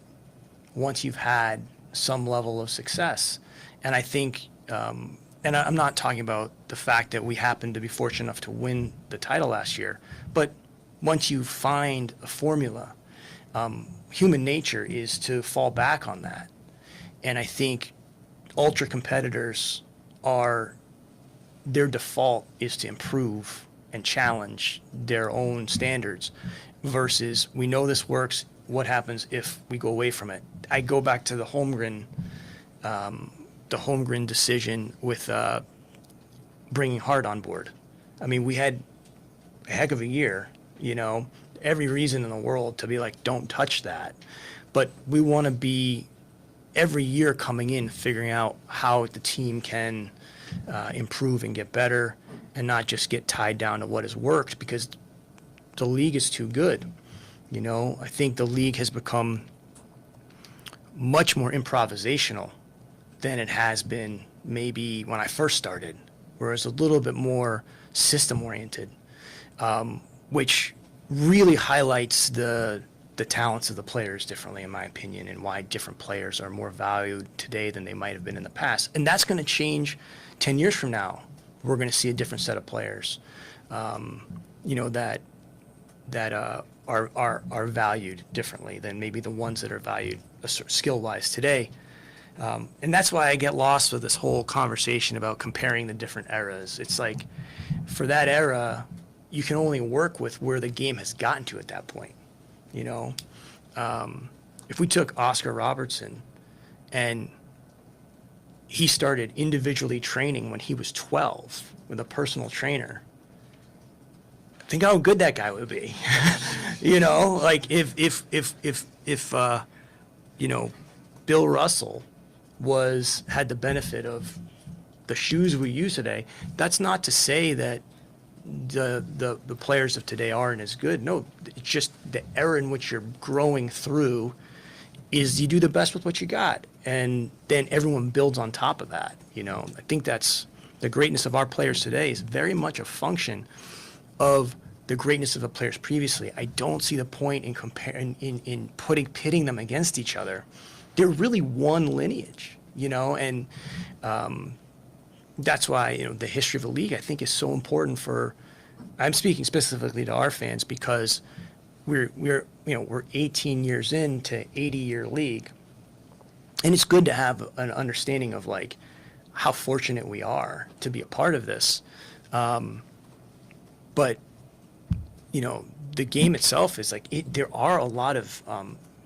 A: once you've had some level of success. And I think, and I'm not talking about the fact that we happened to be fortunate enough to win the title last year, but once you find a formula, human nature is to fall back on that. And I think ultra competitors their default is to improve and challenge their own standards versus we know this works. What happens if we go away from it? I go back to the Holmgren decision with bringing Hart on board. I mean, we had a heck of a year, every reason in the world to be like, don't touch that. But we want to be every year coming in, figuring out how the team can improve and get better and not just get tied down to what has worked because the league is too good. I think the league has become much more improvisational than it has been maybe when I first started, whereas a little bit more system-oriented, which really highlights the talents of the players differently, in my opinion, and why different players are more valued today than they might have been in the past. And that's going to change 10 years from now. We're going to see a different set of players, that are valued differently than maybe the ones that are valued skill-wise today. And that's why I get lost with this whole conversation about comparing the different eras. It's like, for that era, you can only work with where the game has gotten to at that point. If we took Oscar Robertson and he started individually training when he was 12 with a personal trainer, think how good that guy would be. Like if Bill Russell had the benefit of the shoes we use today, that's not to say that the players of today aren't as good. No, it's just the era in which you're growing through is you do the best with what you got, and then everyone builds on top of that. I think that's the greatness of our players today is very much a function of the greatness of the players previously. I don't see the point in pitting them against each other. They're really one lineage, and that's why the history of the league I think is so important for. I'm speaking specifically to our fans because we're 18 years into 80-year league, and it's good to have an understanding of like how fortunate we are to be a part of this. But the game itself is like there are a lot of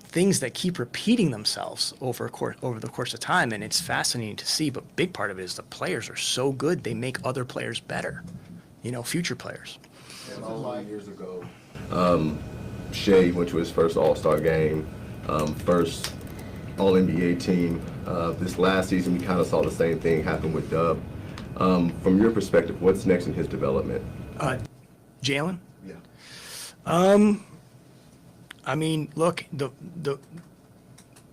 A: things that keep repeating themselves over the course of time, and it's fascinating to see. But big part of it is the players are so good; they make other players better, future players.
L: And a lot of years ago, Shea went to his first All-Star game, first All-NBA team. This last season, we kind of saw the same thing happen with Dub. From your perspective, what's next in his development?
A: Jalen?
L: Yeah.
A: I mean, look, the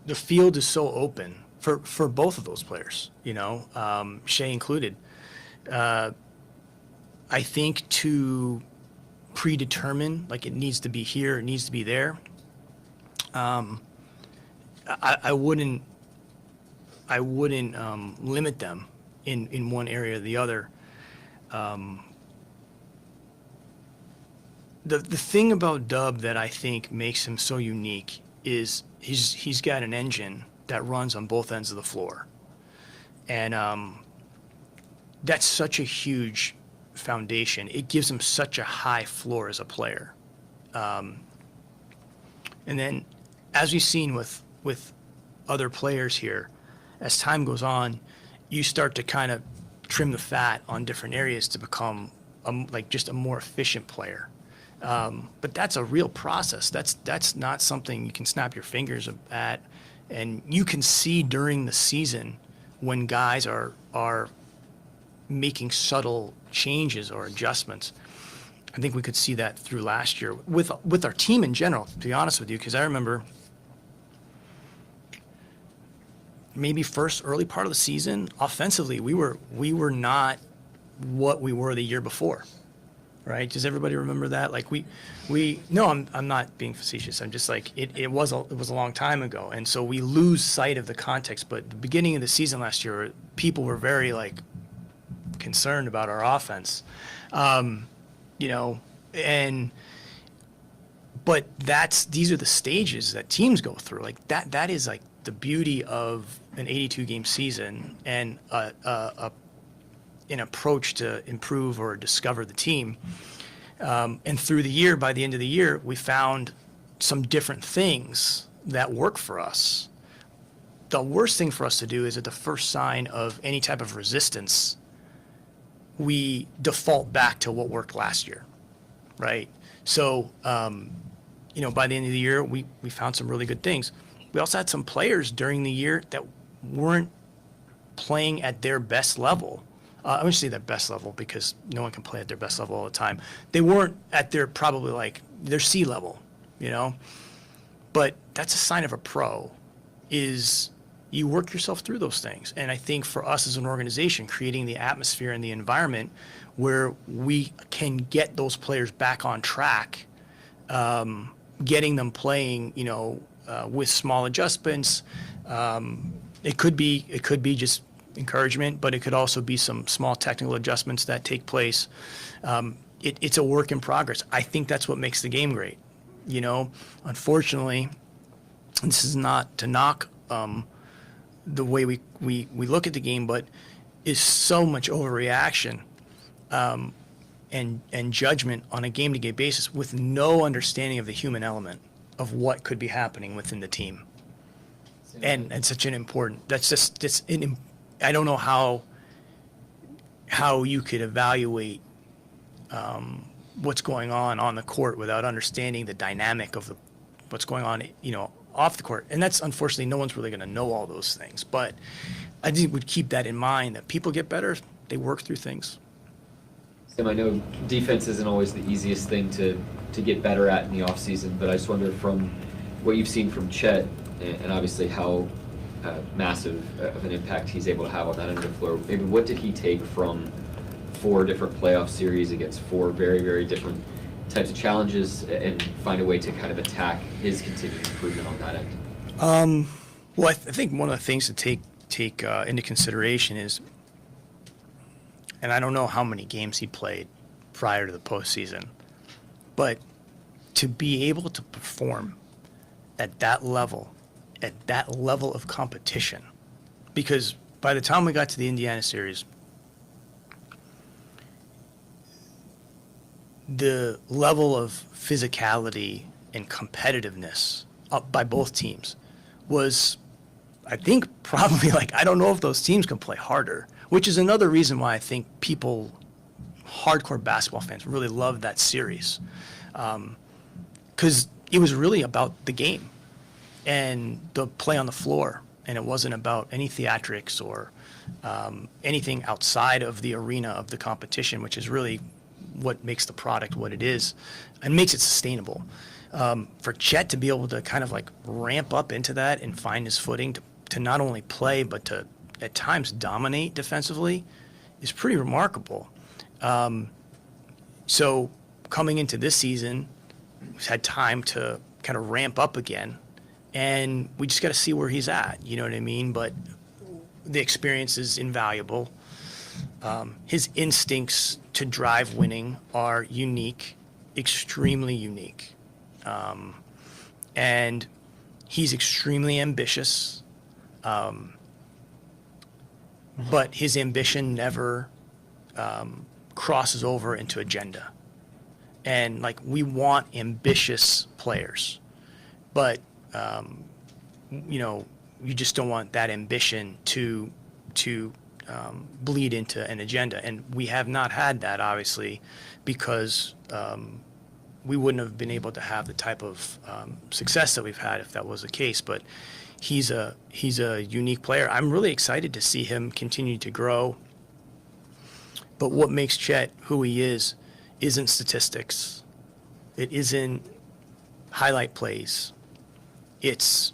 A: field is so open for both of those players, Shea included. I think to predetermine, like it needs to be here, it needs to be there, I wouldn't limit them in one area or the other. The thing about Dub that I think makes him so unique is he's got an engine that runs on both ends of the floor. And that's such a huge foundation. It gives him such a high floor as a player. And then as we've seen with other players here, as time goes on, you start to kind of trim the fat on different areas to become just a more efficient player. But that's a real process. That's not something you can snap your fingers at. And you can see during the season when guys are making subtle changes or adjustments. I think we could see that through last year with our team in general, to be honest with you, because I remember maybe early part of the season, offensively, we were not what we were the year before. right? Does everybody remember that? Like no, I'm not being facetious. I'm just like, it was a long time ago. And so we lose sight of the context. But the beginning of the season last year, people were very like concerned about our offense, you know, but these are the stages that teams go through. Like that is like the beauty of an 82-game season and an approach to improve or discover the team. And through the year, by the end of the year, we found some different things that work for us. The worst thing for us to do is at the first sign of any type of resistance, we default back to what worked last year, right? So, you know, by the end of the year, we found some really good things. We also had some players during the year that weren't playing at their best level. I wouldn't say their best level because no one can play at their best level all the time. They weren't at their probably like their C level, you know? But that's a sign of a pro, is you work yourself through those things. And I think for us as an organization, creating the atmosphere and the environment where we can get those players back on track, getting them playing, you know, with small adjustments. It could be just encouragement, but it could also be some small technical adjustments that take place. It's a work in progress. I think that's what makes the game great. You know, unfortunately, this is not to knock the way we look at the game, but is so much overreaction and judgment on a game-to-game basis with no understanding of the human element of what could be happening within the team. And such an important, I don't know how you could evaluate what's going on the court without understanding the dynamic of what's going on, you know, off the court. And that's, unfortunately, no one's really going to know all those things. But I think we'd keep that in mind, that people get better, they work through things.
G: Sam, I know defense isn't always the easiest thing to get better at in the offseason, but I just wonder, from what you've seen from Chet, and obviously how massive of an impact he's able to have on that end of the floor, maybe what did he take from 4 different playoff series against 4 very, very different types of challenges and find a way to kind of attack his continued improvement on that end?
A: Well, I think one of the things to take into consideration is, and I don't know how many games he played prior to the postseason, but to be able to perform at that level of competition, because by the time we got to the Indiana series, the level of physicality and competitiveness up by both teams was, I think, probably like, I don't know if those teams can play harder, which is another reason why I think people, hardcore basketball fans, really loved that series. Because it was really about the game and the play on the floor, and it wasn't about any theatrics or anything outside of the arena of the competition, which is really what makes the product what it is and makes it sustainable. For Chet to be able to kind of like ramp up into that and find his footing to not only play but to at times dominate defensively is pretty remarkable. So coming into this season, we've had time to kind of ramp up again, and we just got to see where he's at, you know what I mean? But the experience is invaluable. His instincts to drive winning are unique, extremely unique. And he's extremely ambitious, but his ambition never crosses over into agenda. And like, we want ambitious players, but you know, you just don't want that ambition to bleed into an agenda. And we have not had that, obviously, because we wouldn't have been able to have the type of success that we've had if that was the case. But he's a unique player. I'm really excited to see him continue to grow. But what makes Chet who he is isn't statistics. It isn't highlight plays. It's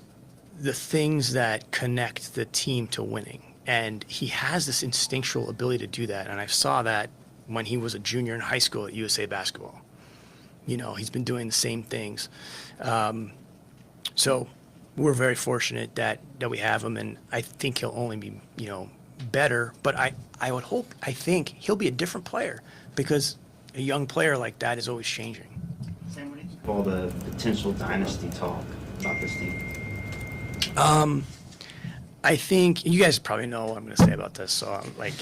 A: the things that connect the team to winning. And he has this instinctual ability to do that. And I saw that when he was a junior in high school at USA Basketball. You know, he's been doing the same things. So we're very fortunate that we have him, and I think he'll only be, you know, better. But I think he'll be a different player, because a young player like that is always changing.
M: All the potential dynasty talk about this team.
A: I think you guys probably know what I'm going to say about this, so I'm like,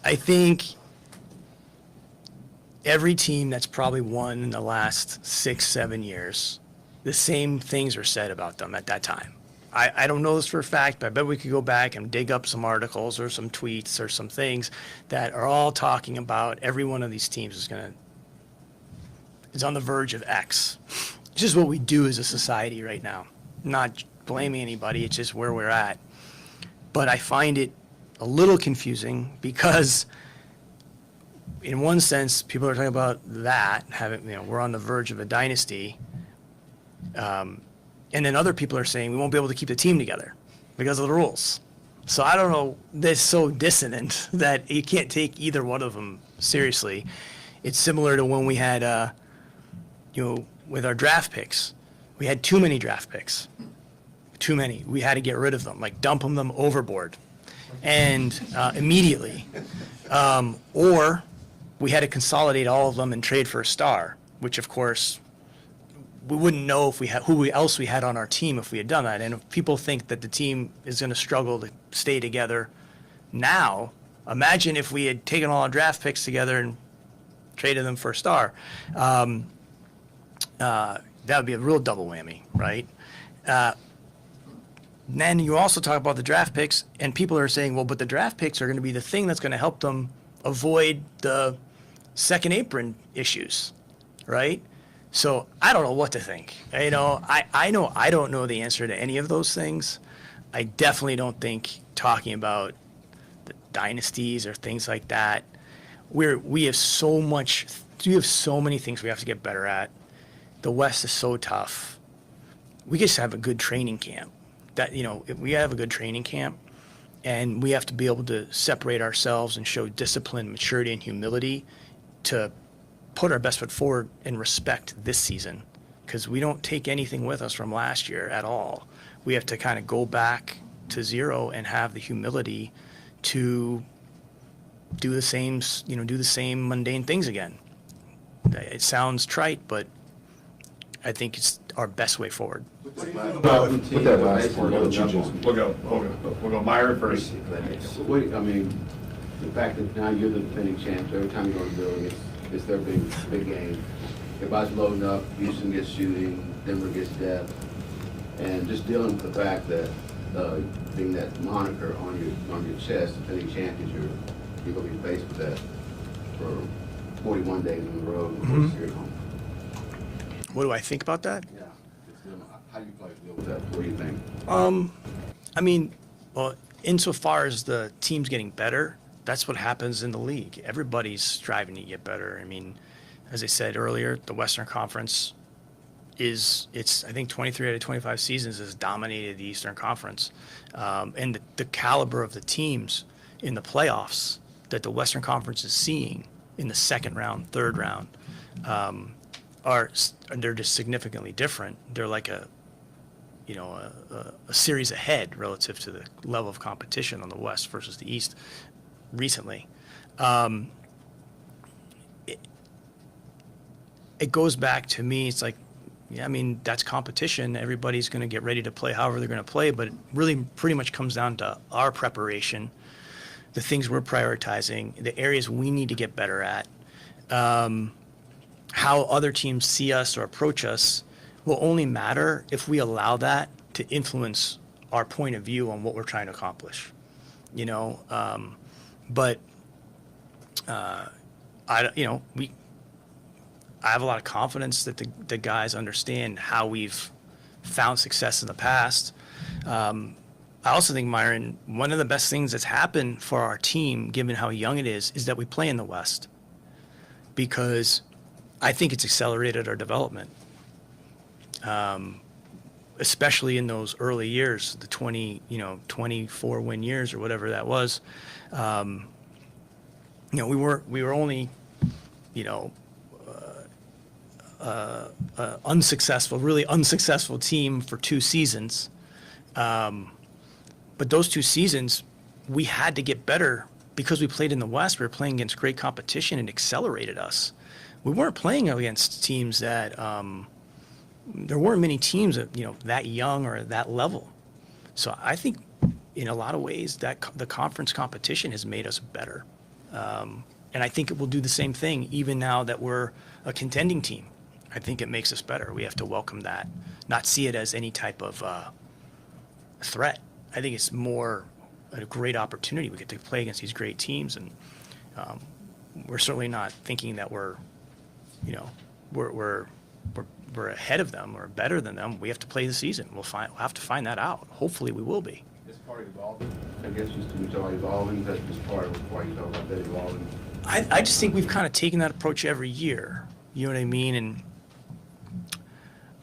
A: I think every team that's probably won in the last 6-7 years, the same things are said about them at that time. I don't know this for a fact, but I bet we could go back and dig up some articles or some tweets or some things that are all talking about every one of these teams is on the verge of X. It's just what we do as a society right now. Not blaming anybody, it's just where we're at. But I find it a little confusing because in one sense, people are talking about that, we're on the verge of a dynasty. And then other people are saying we won't be able to keep the team together because of the rules. So I don't know, they're so dissonant that you can't take either one of them seriously. It's similar to when we had, with our draft picks. We had too many draft picks. Too many. We had to get rid of them, like dump them overboard. And immediately. Or we had to consolidate all of them and trade for a star, which of course we wouldn't know if we had who else we had on our team if we had done that. And if people think that the team is going to struggle to stay together now, imagine if we had taken all our draft picks together and traded them for a star. That would be a real double whammy, right? Then you also talk about the draft picks, and people are saying, well, but the draft picks are going to be the thing that's going to help them avoid the second apron issues, right? So I don't know what to think. I know I don't know the answer to any of those things. I definitely don't think talking about the dynasties or things like that. We have so many things we have to get better at. The West is so tough. We just have a good training camp. If we have a good training camp, and we have to be able to separate ourselves and show discipline, maturity, and humility to put our best foot forward and respect this season, because we don't take anything with us from last year at all. We have to kind of go back to zero and have the humility to do the same mundane things again. It sounds trite, but I think it's our best way forward.
L: Put that last part,
D: We'll go Myron first.
N: Wait, I mean, the fact that now you're the defending champs, every time you go to the building, it's their big game. Everybody's loading up, Houston gets shooting, Denver gets depth, and just dealing with the fact that being that moniker on your chest, defending champions, you're gonna be faced with that for 41 days on the road before you at home.
A: What do I think about that?
N: Yeah. How do you players deal with that? What do you think?
A: I mean, well, insofar as the team's getting better, that's what happens in the league. Everybody's striving to get better. I mean, as I said earlier, the Western Conference I think 23 out of 25 seasons has dominated the Eastern Conference. And the caliber of the teams in the playoffs that the Western Conference is seeing in the second round, third round, they're just significantly different. They're like a series ahead relative to the level of competition on the West versus the East recently. It goes back to me, it's like, yeah, I mean, that's competition. Everybody's going to get ready to play however they're going to play, but it really pretty much comes down to our preparation, the things we're prioritizing, the areas we need to get better at. How other teams see us or approach us will only matter if we allow that to influence our point of view on what we're trying to accomplish. I have a lot of confidence that the guys understand how we've found success in the past. I also think, Myron, one of the best things that's happened for our team, given how young it is that we play in the West, because I think it's accelerated our development. especially in those early years, the 24 win years or whatever that was, we were only, really unsuccessful team for 2 seasons. But those 2 seasons, we had to get better because we played in the West. We were playing against great competition and accelerated us. We weren't playing against teams that, there weren't many teams that, that young or that level. So I think in a lot of ways that the conference competition has made us better. And I think it will do the same thing even now that we're a contending team. I think it makes us better. We have to welcome that, not see it as any type of threat. I think it's more a great opportunity. We get to play against these great teams, and we're certainly not thinking that we're ahead of them or better than them. We have to play the season. We'll have to find that out. Hopefully, we will be.
N: It's part of evolving. I guess just we talk evolving. That's just part of why you talk about that evolving.
A: I just think we've kind of taken that approach every year. You know what I mean? And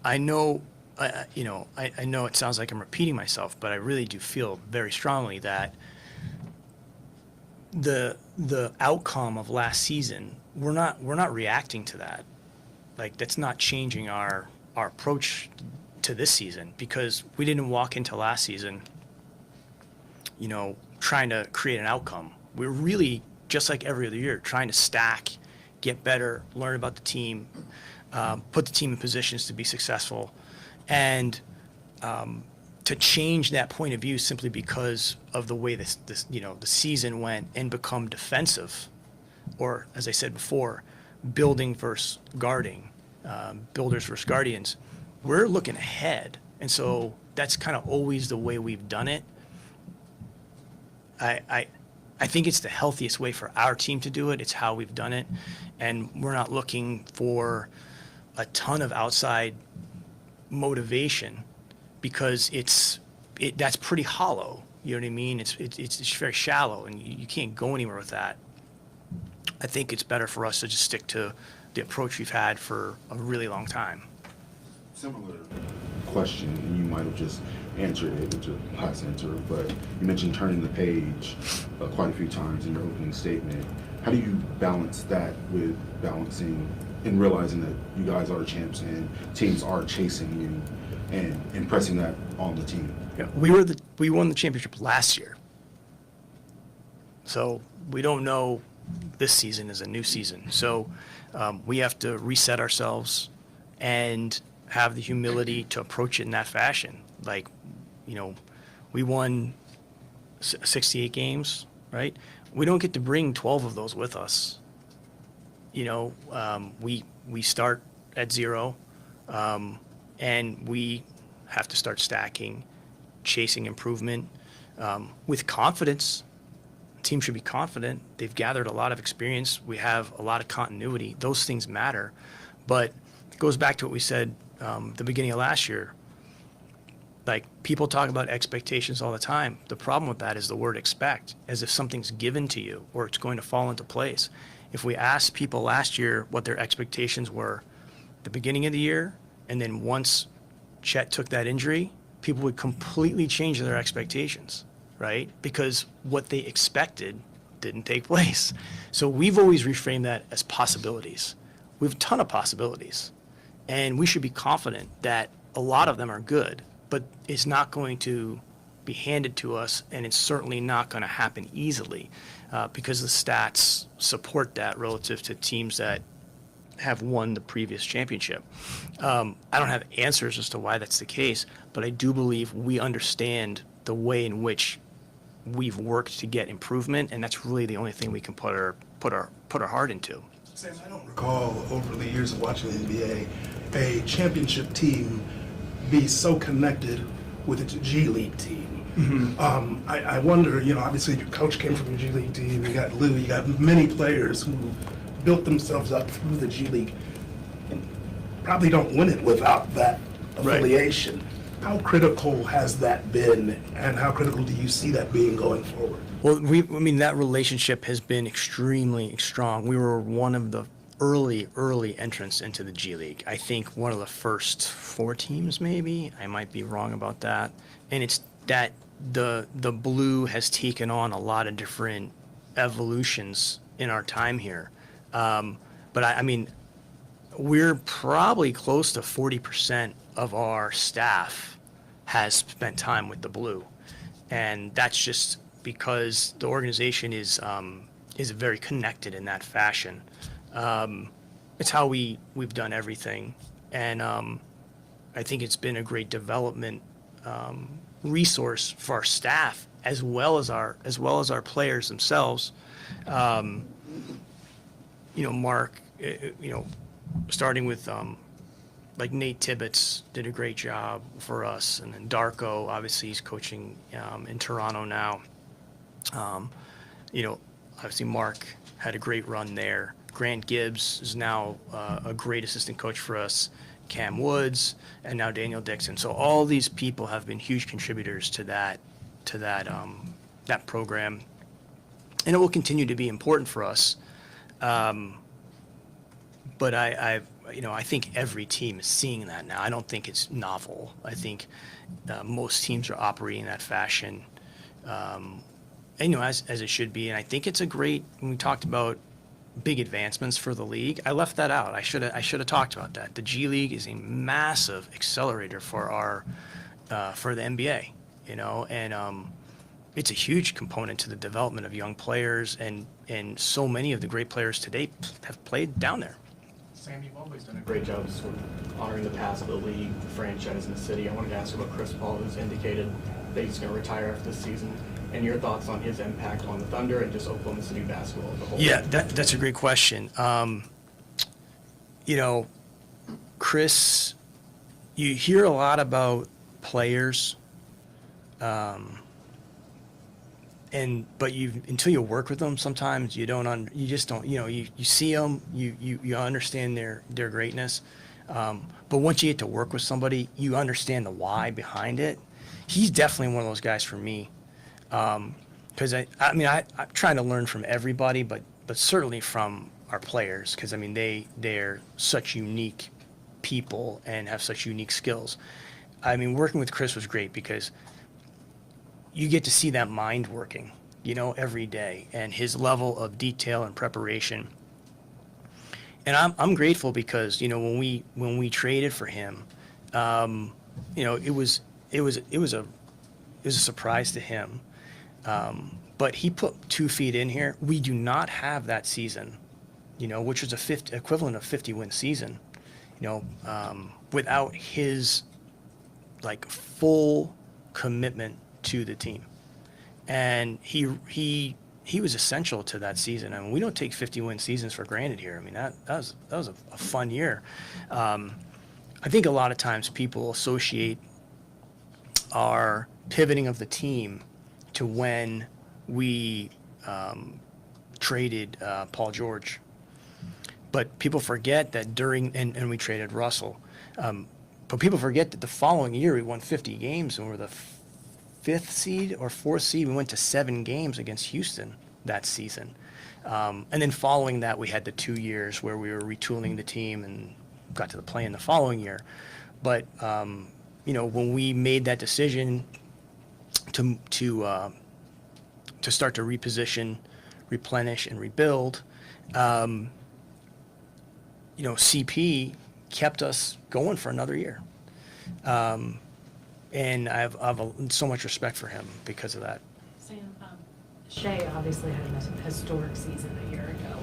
A: I know, I know it sounds like I'm repeating myself, but I really do feel very strongly that the outcome of last season, we're not reacting to that. Like, that's not changing our approach to this season, because we didn't walk into last season, trying to create an outcome. We're really, just like every other year, trying to stack, get better, learn about the team, put the team in positions to be successful, and to change that point of view simply because of the way the season went and become defensive, or as I said before, building versus guarding, builders versus guardians. We're looking ahead, and so that's kind of always the way we've done it. I think it's the healthiest way for our team to do it. It's how we've done it, and we're not looking for a ton of outside motivation, because that's pretty hollow. You know what I mean? It's very shallow, and you can't go anywhere with that. I think it's better for us to just stick to the approach we've had for a really long time.
B: Similar question, and you might have just answered it with your last answer, but you mentioned turning the page quite a few times in your opening statement. How do you balance that with balancing and realizing that you guys are champs and teams are chasing you and impressing that on the team?
A: Yeah, we won the championship last year, so we don't know this season is a new season. So we have to reset ourselves and have the humility to approach it in that fashion. Like, we won 68 games, right? We don't get to bring 12 of those with us. We start at 0, and we have to start stacking, chasing improvement with confidence. The team should be confident. They've gathered a lot of experience. We have a lot of continuity. Those things matter. But it goes back to what we said the beginning of last year. Like, people talk about expectations all the time. The problem with that is the word expect, as if something's given to you or it's going to fall into place. If we asked people last year what their expectations were at the beginning of the year, and then once Chet took that injury, people would completely change their expectations, right? Because what they expected didn't take place. So we've always reframed that as possibilities. We have a ton of possibilities, and we should be confident that a lot of them are good, but it's not going to be handed to us, and it's certainly not going to happen easily because the stats support that relative to teams that have won the previous championship. I don't have answers as to why that's the case, but I do believe we understand the way in which we've worked to get improvement, and that's really the only thing we can put our heart into.
I: Sam, I don't recall over the years of watching the NBA a championship team be so connected with its G League team. Mm-hmm. I wonder, obviously your coach came from your G League team, you got Lou, you got many players who built themselves up through the G League and probably don't win it without that affiliation. Right. How critical has that been, and how critical do you see that being going forward?
A: Well, that relationship has been extremely strong. We were one of the early entrance into the G League. I think one of the first 4 teams, maybe. I might be wrong about that. And it's that the blue has taken on a lot of different evolutions in our time here. But I mean, we're probably close to 40% of our staff has spent time with the blue. And that's just because the organization is very connected in that fashion. It's how we've done everything. And I think it's been a great development resource for our staff as well as our players themselves. Mark, starting with like Nate Tibbetts did a great job for us, and then Darko, obviously he's coaching in Toronto now. Obviously Mark had a great run there. Grant Gibbs is now a great assistant coach for us. Cam Woods, and now Daniel Dixon. So all these people have been huge contributors to that program, and it will continue to be important for us. But I think every team is seeing that now. I don't think it's novel. I think most teams are operating in that fashion, as it should be. And I think it's a great. When we talked about big advancements for the league, I left that out. I should have talked about that. The G League is a massive accelerator for the NBA. And it's a huge component to the development of young players, and so many of the great players today have played down there.
O: Sam, you've always done a great job of sort of honoring the past of the league, the franchise, and the city. I wanted to ask about Chris Paul, who's indicated that he's going to retire after this season, and your thoughts on his impact on the Thunder and just Oklahoma City basketball as a whole.
A: Yeah, that's a great question. Chris, you hear a lot about players, but until you work with them, sometimes you just don't. You see them, you understand their greatness, but once you get to work with somebody, you understand the why behind it. He's definitely one of those guys for me, because I'm trying to learn from everybody, but certainly from our players, because they're such unique people and have such unique skills. Working with Chris was great because you get to see that mind working, every day, and his level of detail and preparation. And I'm grateful because, when we traded for him, it was a surprise to him. But he put 2 feet in here. We do not have that season, which was equivalent of 50-win season, without his full commitment to the team. And he was essential to that season. We don't take 50-win seasons for granted here. That was a fun year. I think a lot of times people associate our pivoting of the team to when we traded Paul George. But people forget that and we traded Russell. But people forget that the following year we won 50 games and we're the 5th seed or 4th seed. We went to 7 games against Houston that season. And then following that, we had the 2 years where we were retooling the team and got to the play in the following year. But, when we made that decision to start to reposition, replenish, and rebuild, CP kept us going for another year. And I have so much respect for him because of that.
F: Sam, Shea obviously had a historic season a year ago.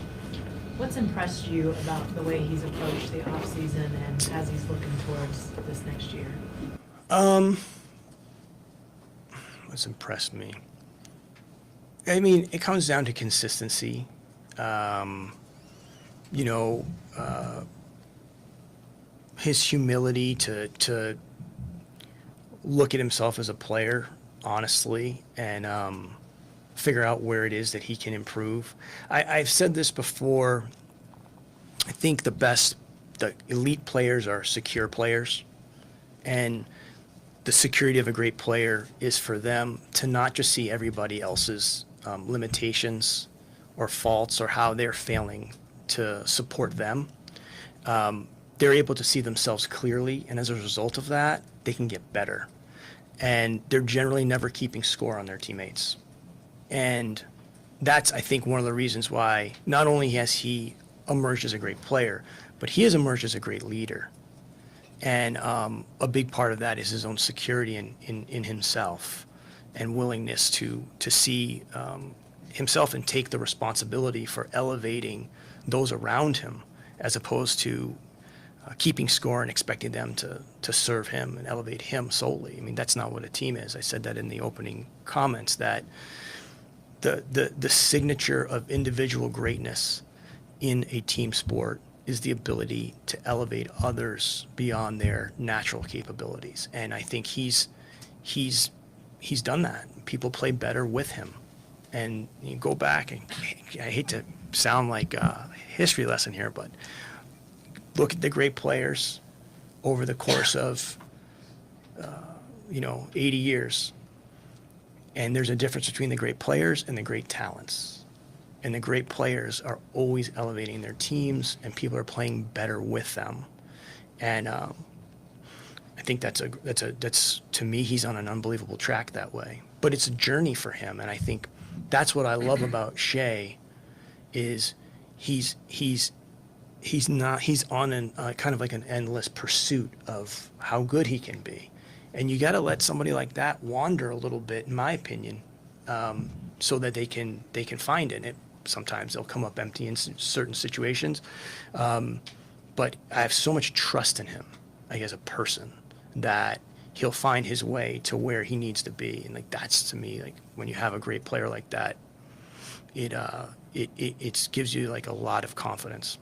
F: What's impressed you about the way he's approached the offseason and as he's looking towards this next year?
A: What's impressed me? It comes down to consistency. His humility to look at himself as a player, honestly, and figure out where it is that he can improve. I've said this before. I think the elite players are secure players, and the security of a great player is for them to not just see everybody else's limitations or faults or how they're failing to support them, they're able to see themselves clearly, and as a result of that, they can get better. And they're generally never keeping score on their teammates. And that's, I think, one of the reasons why not only has he emerged as a great player, but he has emerged as a great leader. And a big part of that is his own security in himself and willingness to see himself and take the responsibility for elevating those around him, as opposed to keeping score and expecting them to serve him and elevate him solely. I mean, that's not what a team is. I said that in the opening comments, that the signature of individual greatness in a team sport is the ability to elevate others beyond their natural capabilities. And I think he's done that. People play better with him. And you go back, and I hate to sound like a history lesson here, but look at the great players over the course of 80 years. And there's a difference between the great players and the great talents. And the great players are always elevating their teams, and people are playing better with them. And I think that's to me, he's on an unbelievable track that way. But it's a journey for him, and I think that's what I love about Shea, is he's on kind of like an endless pursuit of how good he can be. And you got to let somebody like that wander a little bit, in my opinion, so that they can find it. Sometimes they'll come up empty in certain situations, but I have so much trust in him, like as a person, that he'll find his way to where he needs to be. And like that's, to me, like when you have a great player like that, it gives you like a lot of confidence.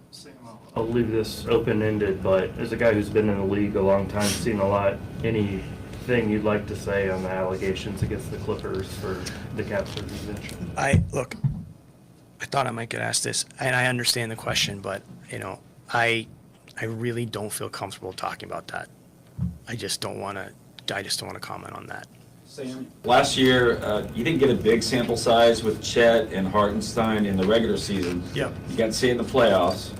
H: I'll leave this open-ended, but as a guy who's been in the league a long time, seen a lot, anything you'd like to say on the allegations against the Clippers for the cap organization?
A: I thought I might get asked this, and I understand the question, but I really don't feel comfortable talking about that. I just don't want to comment on that.
K: Sam, last year, you didn't get a big sample size with Chet and Hartenstein in the regular season.
A: Yep.
K: You got to see it in the playoffs.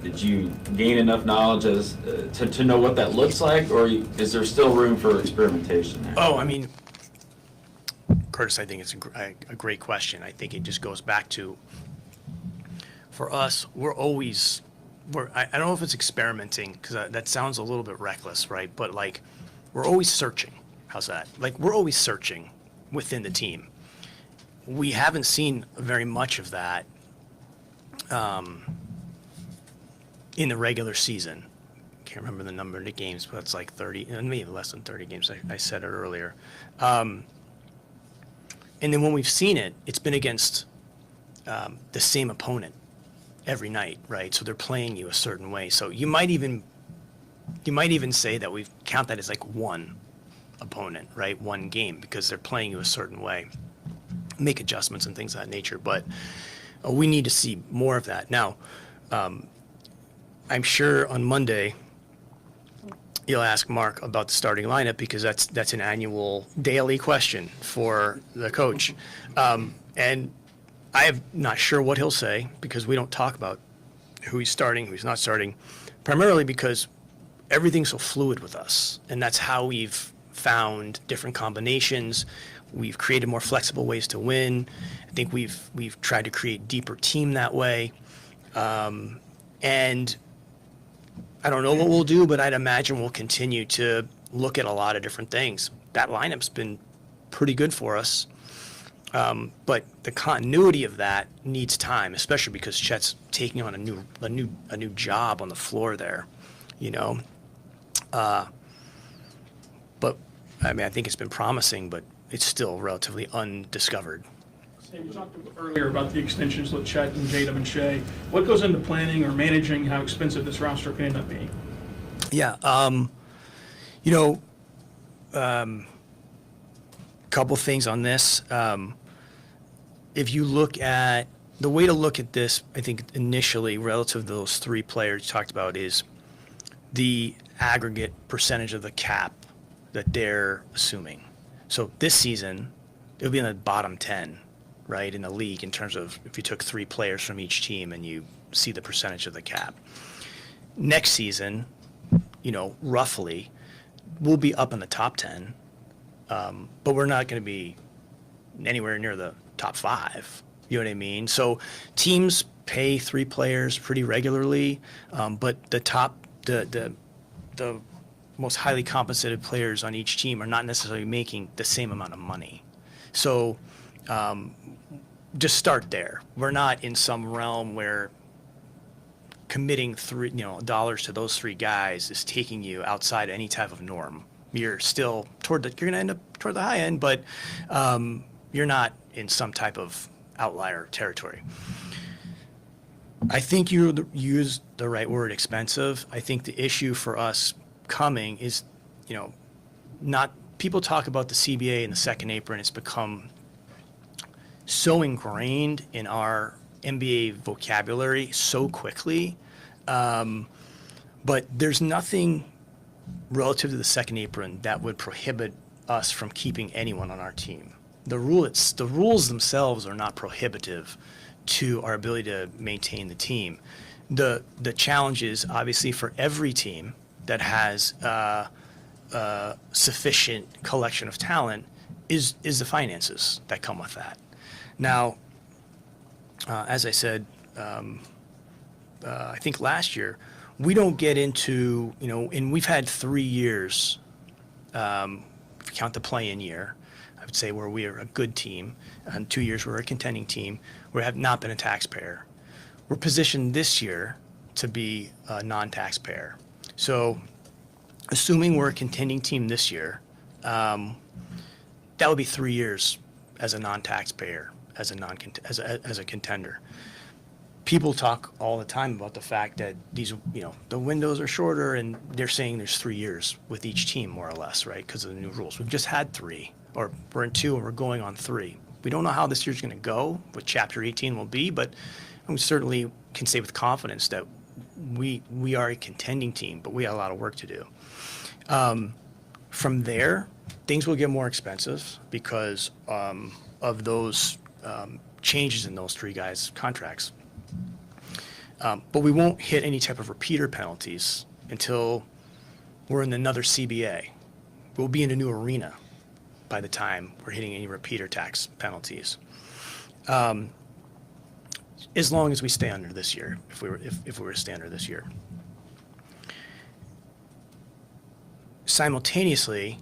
K: Did you gain enough knowledge to know what that looks like, or is there still room for experimentation there?
A: Oh, I mean, Curtis, I think it's a great question. I think it just goes back to, for us, I don't know if it's experimenting, because that sounds a little bit reckless, right? But like, we're always searching. How's that? Like, we're always searching within the team. We haven't seen very much of that in the regular season. Can't remember the number of the games, but it's like 30, maybe less than 30 games. I said it earlier. And then when we've seen it, it's been against the same opponent every night, right? So they're playing you a certain way. So you might even say that we count that as like one opponent, right? One game, because they're playing you a certain way. Make adjustments and things of that nature. But we need to see more of that. Now, I'm sure on Monday, you'll ask Mark about the starting lineup, because that's an annual daily question for the coach. And I am not sure what he'll say, because we don't talk about who he's starting, who he's not starting, primarily because everything's so fluid with us. And that's how we've found different combinations. We've created more flexible ways to win. I think we've tried to create deeper team that way. And I don't know what we'll do, but I'd imagine we'll continue to look at a lot of different things. That lineup's been pretty good for us, but the continuity of that needs time, especially because Chet's taking on a new job on the floor there, But I mean, I think it's been promising, but it's still relatively undiscovered.
P: You talked earlier about the extensions with Chet and Jadam and Shea. What goes into planning or managing how expensive this roster can end up being?
A: Yeah, couple things on this. If you look at the way to look at this, I think initially relative to those three players you talked about is the aggregate percentage of the cap that they're assuming. So this season, it'll be in the bottom 10, right, in the league in terms of if you took three players from each team and you see the percentage of the cap. Next season, roughly, we'll be up in the top 10, but we're not going to be anywhere near the top 5. You know what I mean? So teams pay 3 players pretty regularly, but the most highly compensated players on each team are not necessarily making the same amount of money. So just start there. We're not in some realm where committing dollars to those 3 guys is taking you outside any type of norm. You're still you're going to end up toward the high end, but you're not in some type of outlier territory. I think you used the right word, expensive. I think the issue for us coming is, not people talk about the CBA and the second apron. It's become so ingrained in our NBA vocabulary so quickly, but there's nothing relative to the second apron that would prohibit us from keeping anyone on our team. The rules themselves are not prohibitive to our ability to maintain the team. The challenge is obviously for every team that has sufficient collection of talent is the finances that come with that. Now, as I said, I think last year, we don't get into, and we've had 3 years, if you count the play-in year, I would say where we are a good team, and 2 years we're a contending team, we have not been a taxpayer. We're positioned this year to be a non-taxpayer. So assuming we're a contending team this year, that would be 3 years as a non-taxpayer, as a contender. People talk all the time about the fact that these, the windows are shorter, and they're saying there's 3 years with each team, more or less, right? Because of the new rules. We've just had 3, or we're in 2 and we're going on 3. We don't know how this year's going to go, what Chapter 18 will be, but we certainly can say with confidence that we are a contending team, but we have a lot of work to do. From there, things will get more expensive because of those changes in those 3 guys' contracts. But we won't hit any type of repeater penalties until we're in another CBA. We'll be in a new arena by the time we're hitting any repeater tax penalties. As long as we stay under this year, if we were to stay under this year. Simultaneously,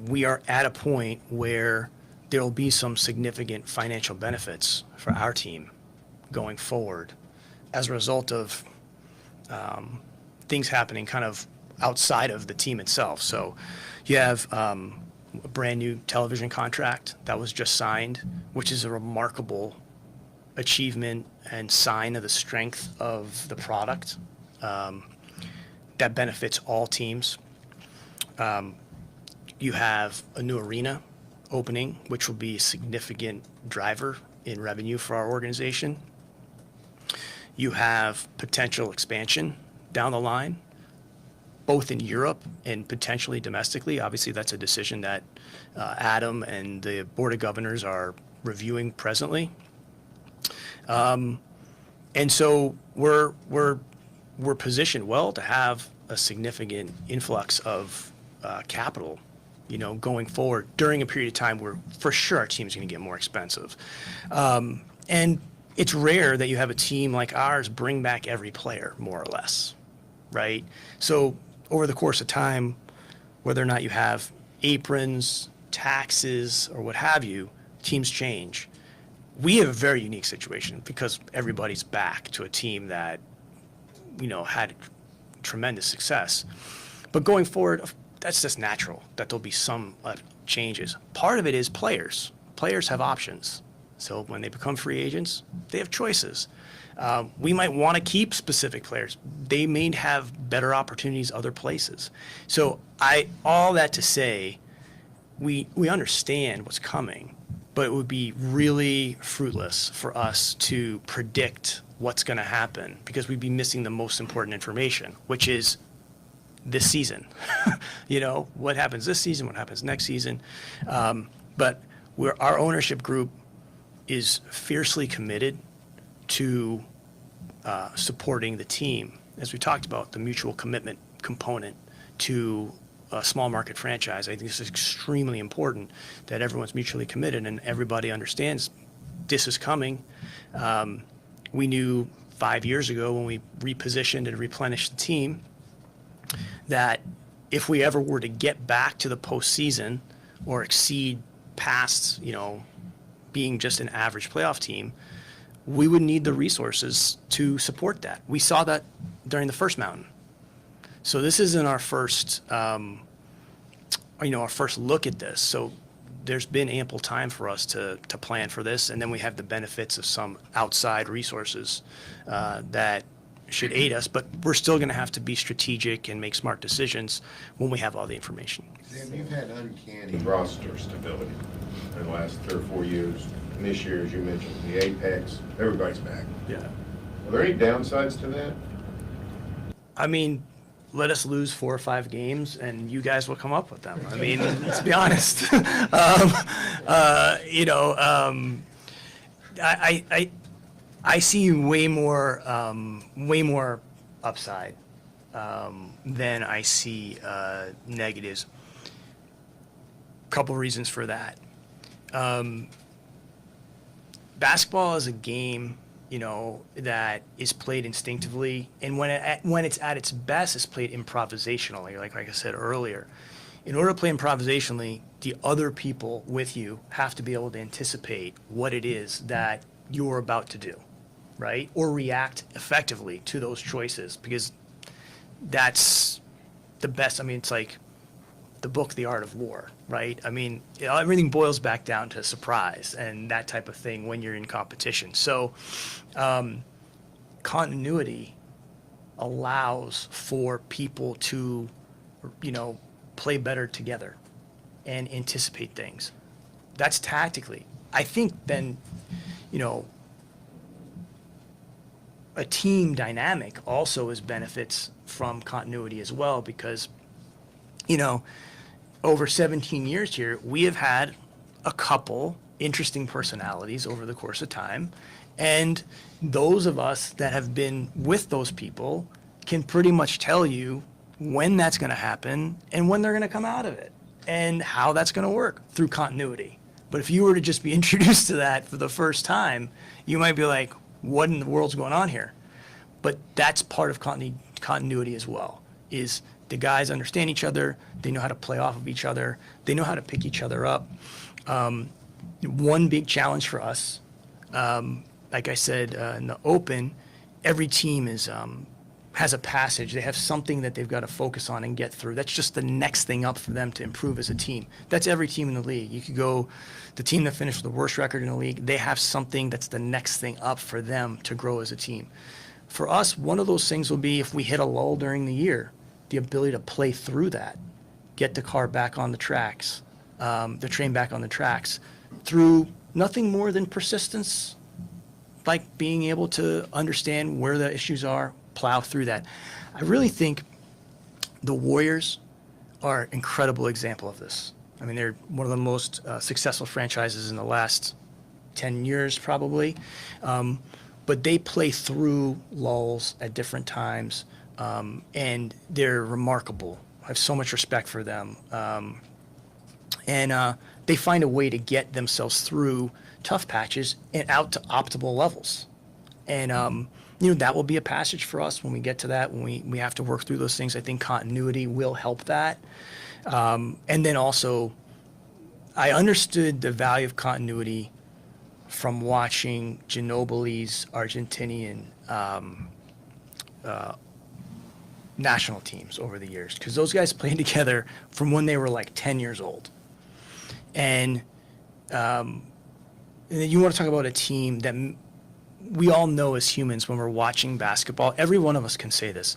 A: we are at a point where there will be some significant financial benefits for our team going forward as a result of things happening kind of outside of the team itself. So you have a brand new television contract that was just signed, which is a remarkable achievement and sign of the strength of the product that benefits all teams. You have a new arena opening, which will be a significant driver in revenue for our organization. You have potential expansion down the line, both in Europe and potentially domestically. Obviously, that's a decision that Adam and the Board of Governors are reviewing presently. And so we're positioned well to have a significant influx of capital, going forward during a period of time where for sure our team's going to get more expensive. And it's rare that you have a team like ours bring back every player, more or less, right? So over the course of time, whether or not you have aprons, taxes, or what have you, teams change. We have a very unique situation because everybody's back to a team that, had tremendous success. But going forward, that's just natural that there'll be some changes. Part of it is players. Players have options. So when they become free agents, they have choices. We might want to keep specific players. They may have better opportunities other places. So all that to say, we understand what's coming, but it would be really fruitless for us to predict what's going to happen because we'd be missing the most important information, which is this season. What happens this season, what happens next season. But our ownership group is fiercely committed to supporting the team. As we talked about, the mutual commitment component to a small market franchise. I think this is extremely important that everyone's mutually committed and everybody understands this is coming. We knew 5 years ago when we repositioned and replenished the team that if we ever were to get back to the postseason or exceed past, being just an average playoff team, we would need the resources to support that. We saw that during the first mountain. So this isn't our first, our first look at this. So there's been ample time for us to plan for this, and then we have the benefits of some outside resources that should aid us, but we're still going to have to be strategic and make smart decisions when we have all the information.
D: Sam, you've had uncanny roster stability in the last 3 or 4 years. And this year, as you mentioned, the apex, everybody's back.
A: Yeah.
D: Are there any downsides to that?
A: I mean, let us lose 4 or 5 games, and you guys will come up with them. I mean, let's be honest. I see way more upside than I see negatives. Couple reasons for that. Basketball is a game, that is played instinctively, and when it's at its best, it's played improvisationally, like I said earlier. In order to play improvisationally, the other people with you have to be able to anticipate what it is that you're about to do, right? Or react effectively to those choices, because that's the best. I mean, it's like the book, The Art of War, right? I mean, everything boils back down to surprise and that type of thing when you're in competition. So continuity allows for people to, play better together and anticipate things. That's tactically. I think then, a team dynamic also is benefits from continuity as well, because, over 17 years here, we have had a couple interesting personalities over the course of time. And those of us that have been with those people can pretty much tell you when that's going to happen and when they're going to come out of it and how that's going to work through continuity. But if you were to just be introduced to that for the first time, you might be like, what in the world's going on here? But that's part of continuity as well, is the guys understand each other, they know how to play off of each other, they know how to pick each other up. One big challenge for us, like I said in the open, every team has a passage. They have something that they've got to focus on and get through. That's just the next thing up for them to improve as a team. That's every team in the league. You could go, the team that finished with the worst record in the league, they have something that's the next thing up for them to grow as a team. For us, one of those things will be if we hit a lull during the year, the ability to play through that, get the car back on the tracks, the train back on the tracks, through nothing more than persistence, like being able to understand where the issues are, plow through that. I really think the Warriors are an incredible example of this. I mean, they're one of the most successful franchises in the last 10 years, probably. But they play through lulls at different times, and they're remarkable. I have so much respect for them. And they find a way to get themselves through tough patches and out to optimal levels. And, that will be a passage for us when we get to that, when we have to work through those things. I think continuity will help that. And then also, I understood the value of continuity from watching Ginobili's Argentinian national teams over the years, because those guys played together from when they were like 10 years old. And then you want to talk about a team that we all know as humans when we're watching basketball. Every one of us can say this.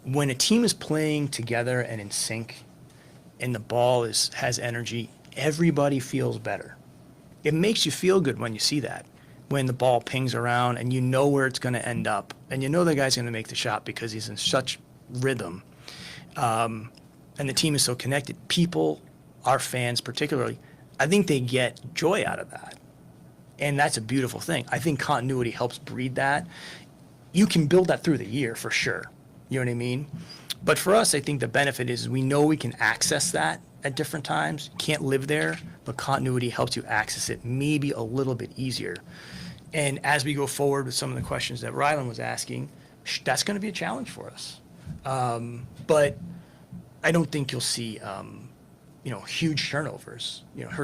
A: When a team is playing together and in sync and the ball has energy, everybody feels better. It makes you feel good when you see that, when the ball pings around and you know where it's going to end up and you know the guy's going to make the shot because he's in such rhythm, and the team is so connected. People, our fans particularly, I think they get joy out of that. And that's a beautiful thing. I think continuity helps breed that. You can build that through the year for sure. You know what I mean? But for us, I think the benefit is we know we can access that at different times. Can't live there, but continuity helps you access it maybe a little bit easier. And as we go forward with some of the questions that Rylan was asking, that's going to be a challenge for us. But I don't think you'll see, huge turnovers.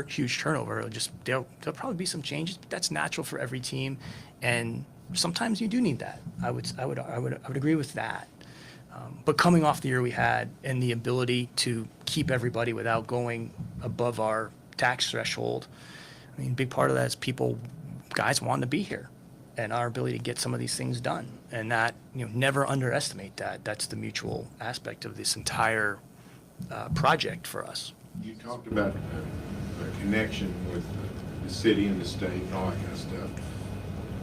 A: Huge turnover. There'll probably be some changes, but that's natural for every team, and sometimes you do need that. I would agree with that. But coming off the year we had and the ability to keep everybody without going above our tax threshold, I mean, a big part of that is guys want to be here, and our ability to get some of these things done. And that, never underestimate that. That's the mutual aspect of this entire project for us.
D: You talked about a connection with the city and the state and all that kind of stuff.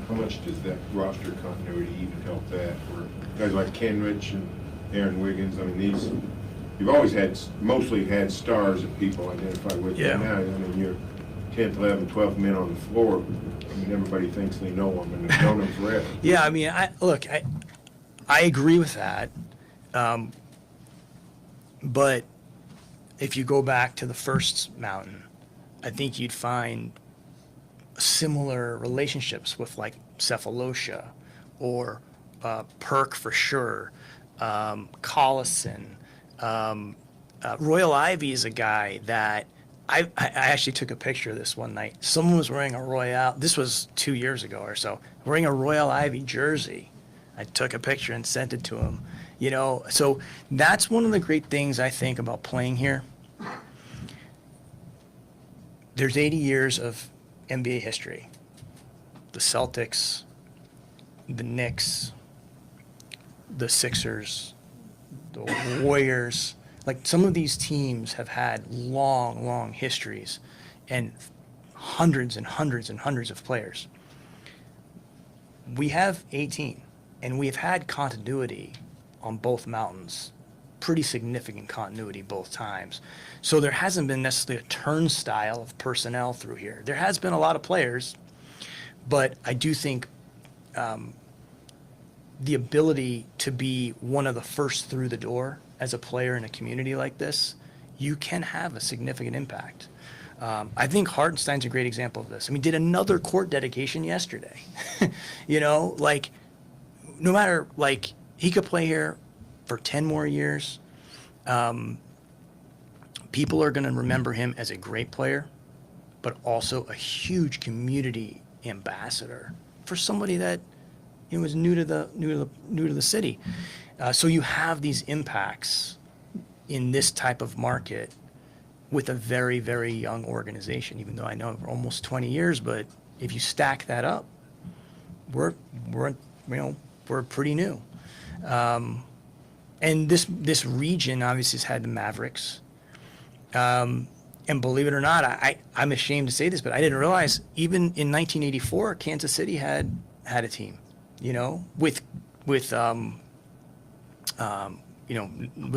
D: How much does that roster continuity even help that for guys like Kenrich and Aaron Wiggins? I mean, you've always mostly had stars that people identify with.
A: Yeah.
D: But now, I mean, you're 10th, 11th, 12th men on the floor. I mean, everybody thinks they know them and they've known them forever.
A: Yeah, I mean, I agree with that. But if you go back to the first mountain, I think you'd find similar relationships with like Cephalosha or Perk for sure, Collison. Royal Ivy is a guy that I actually took a picture of this one night. Someone was wearing a Royal, this was 2 years ago or so, wearing a Royal Ivy jersey. I took a picture and sent it to him. So that's one of the great things I think about playing here. There's 80 years of NBA history. The Celtics, the Knicks, the Sixers, the Warriors, like some of these teams have had long, long histories and hundreds and hundreds and hundreds of players. We have 18, and we've had continuity on both mountains, pretty significant continuity both times. So there hasn't been necessarily a turnstile of personnel through here. There has been a lot of players, but I do think the ability to be one of the first through the door as a player in a community like this, you can have a significant impact. I think Hartenstein's a great example of this. I mean, did another court dedication yesterday. No matter, he could play here for 10 more years. People are going to remember him as a great player, but also a huge community ambassador for somebody that was new to the city. So you have these impacts in this type of market with a very, very young organization. Even though I know we're almost 20 years, but if you stack that up, we're pretty new. And this region obviously has had the Mavericks. And believe it or not, I'm ashamed to say this, but I didn't realize even in 1984, Kansas City had a team, with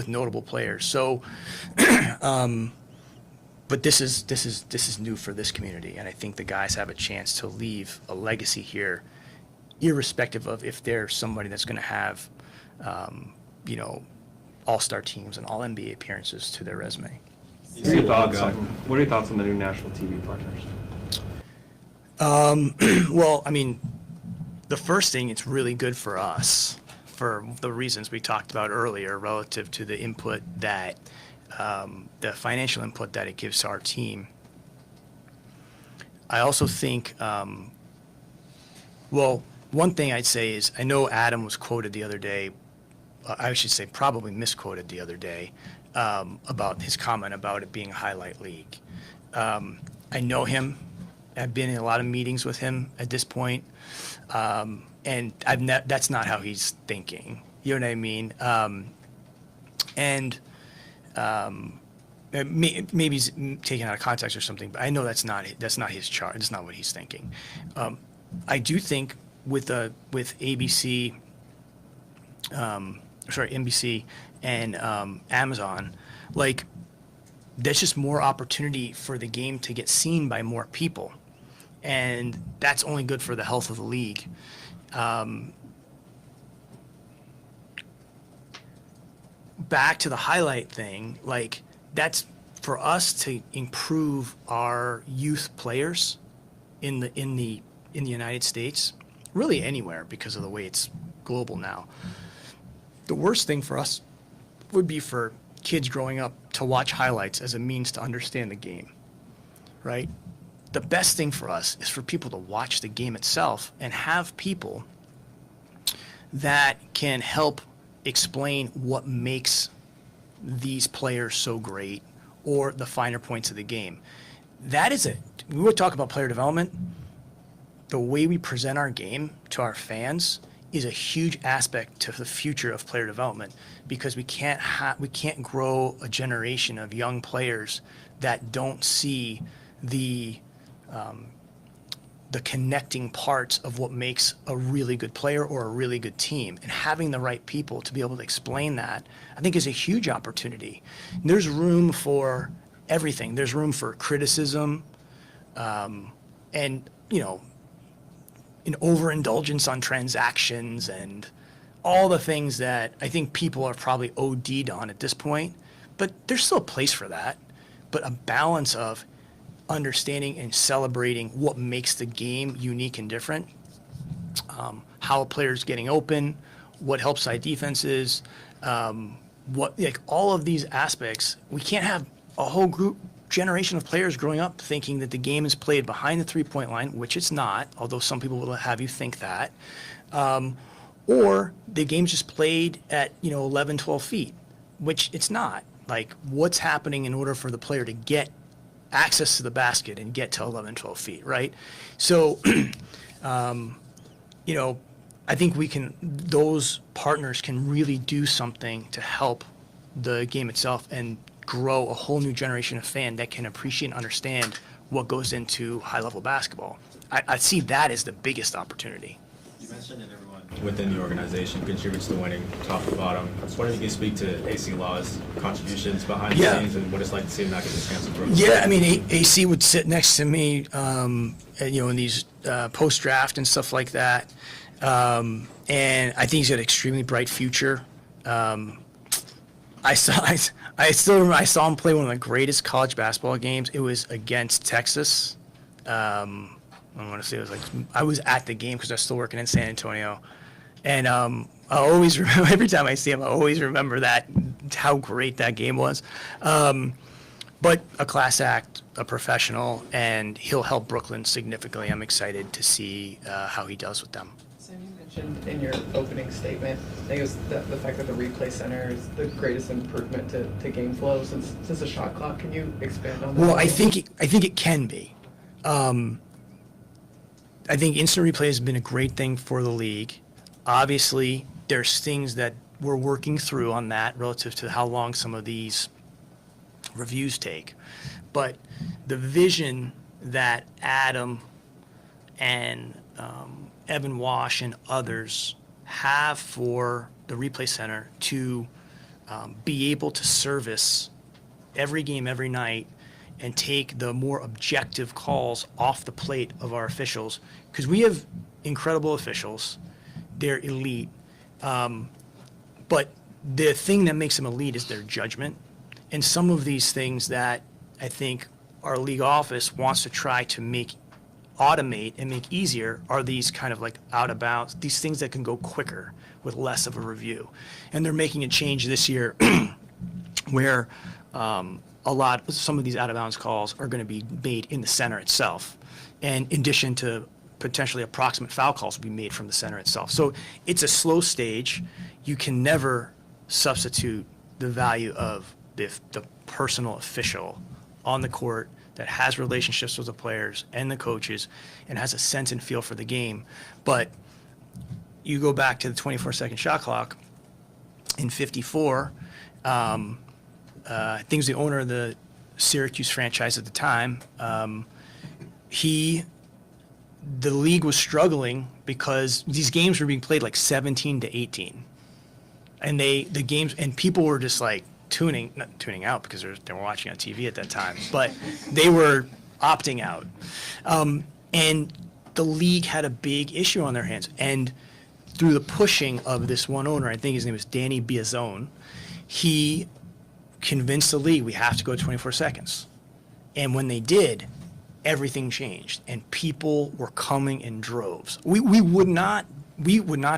A: notable players. So, but this is new for this community, and I think the guys have a chance to leave a legacy here, irrespective of if they're somebody that's going to have, all-star teams and all NBA appearances to their resume.
C: What are your thoughts on the new national TV partners?
A: Well, I mean, the first thing, it's really good for us for the reasons we talked about earlier relative to the input that, the financial input that it gives to our team. I also think, one thing I'd say is, I know Adam was quoted the other day, I should say probably misquoted the other day, about his comment about it being a highlight league. I know him. I've been in a lot of meetings with him at this point, and that's not how he's thinking. You know what I mean? Maybe he's taken out of context or something, but I know that's not his chart. That's not what he's thinking. I do think with ABC, NBC and Amazon, that's just more opportunity for the game to get seen by more people. and that's only good for the health of the league. Back to the highlight thing, like, that's for us to improve our youth players in the United States, really anywhere, because of the way it's global now. The worst thing for us would be for kids growing up to watch highlights as a means to understand the game, right? The best thing for us is for people to watch the game itself and have people that can help explain what makes these players so great or the finer points of the game. That is it. We would talk about player development. The way we present our game to our fans is a huge aspect to the future of player development, because we can't grow a generation of young players that don't see the connecting parts of what makes a really good player or a really good team. And having the right people to be able to explain that, I think, is a huge opportunity. And there's room for everything. There's room for criticism, and, you know, an overindulgence on transactions and all the things that I think people are probably OD'd on at this point. But there's still a place for that. But a balance of understanding and celebrating what makes the game unique and different, how a player's getting open, what helps side defenses, like all of these aspects. We can't have a whole generation of players growing up thinking that the game is played behind the three-point line, which it's not, although some people will have you think that, or the game's just played at 11, 12 feet, which it's not. Like, what's happening in order for the player to get access to the basket and get to 11, 12 feet, right? So, I think those partners can really do something to help the game itself and grow a whole new generation of fan that can appreciate and understand what goes into high-level basketball. I see that as the biggest opportunity.
Q: You mentioned that everyone within the organization contributes to winning top to bottom. I was wondering if you could speak to AC Law's contributions behind the scenes and what it's like to see him not get the chance to grow.
A: Yeah, I mean, AC would sit next to me, in these post-draft and stuff like that. And I think he's got an extremely bright future. I still remember I saw him play one of the greatest college basketball games. It was against Texas. I want to say it was I was at the game because I was still working in San Antonio. And I always remember, every time I see him, I always remember how great that game was. But a class act, a professional, and he'll help Brooklyn significantly. I'm excited to see how he does with them.
J: So you mentioned in your opening statement, I think it was the fact that the replay center is the greatest improvement to game flow since the shot clock. Can you expand on that?
A: Well, I think it can be. I think instant replay has been a great thing for the league. Obviously, there's things that we're working through on that relative to how long some of these reviews take. But the vision that Adam and Evan Wash and others have for the replay center to be able to service every game, every night, and take the more objective calls off the plate of our officials, because we have incredible officials. They're elite. But the thing that makes them elite is their judgment. And some of these things that I think our league office wants to try to automate and make easier are these kind of like out of bounds, these things that can go quicker with less of a review. And they're making a change this year where some of these out of bounds calls are going to be made in the center itself. And in addition to potentially approximate foul calls will be made from the center itself. So it's a slow stage. You can never substitute the value of the personal official on the court that has relationships with the players and the coaches and has a sense and feel for the game. But you go back to the 24-second shot clock in 54, I think it was the owner of the Syracuse franchise at the time. The league was struggling because these games were being played like 17-18, and the games, and people were just like not tuning out because they were watching on TV at that time, but they were opting out. And the league had a big issue on their hands. And through the pushing of this one owner, I think his name was Danny Biazone, he convinced the league we have to go 24 seconds. And when they did, everything changed, and people were coming in droves. We would not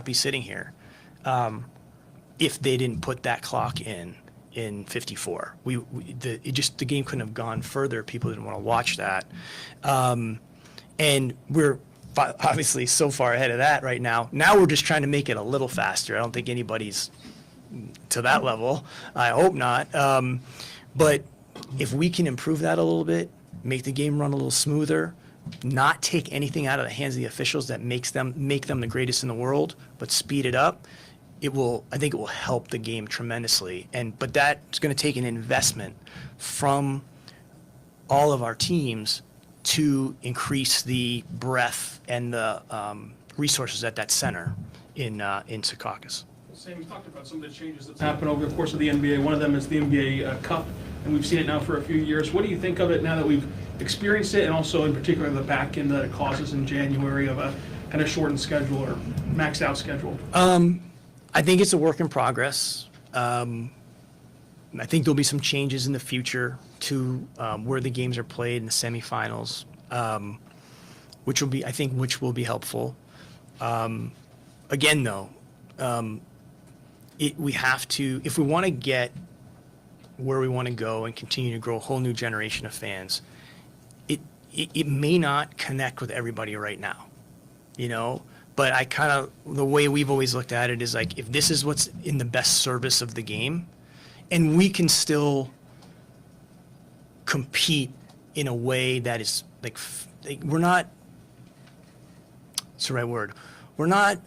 A: be sitting here if they didn't put that clock in 54. The game couldn't have gone further. People didn't want to watch that, and we're obviously so far ahead of that right now. Now we're just trying to make it a little faster. I don't think anybody's to that level. I hope not. But if we can improve that a little bit, make the game run a little smoother, not take anything out of the hands of the officials that make them the greatest in the world, but speed it up, I think it will help the game tremendously. But that's going to take an investment from all of our teams to increase the breadth and the resources at that center in Secaucus.
P: Sam, you talked about some of the changes that's happened over the course of the NBA. One of them is the NBA Cup, and we've seen it now for a few years. What do you think of it now that we've experienced it, and also in particular the back end that it causes in January of a kind of shortened schedule or maxed out schedule?
A: I think it's a work in progress. I think there'll be some changes in the future to where the games are played in the semifinals, which will be helpful. Again, though, we have to, if we want to get where we want to go and continue to grow a whole new generation of fans, it may not connect with everybody right now, but the way we've always looked at it is like, if this is what's in the best service of the game, and we can still compete in a way that is we're not, what's the right word? We're not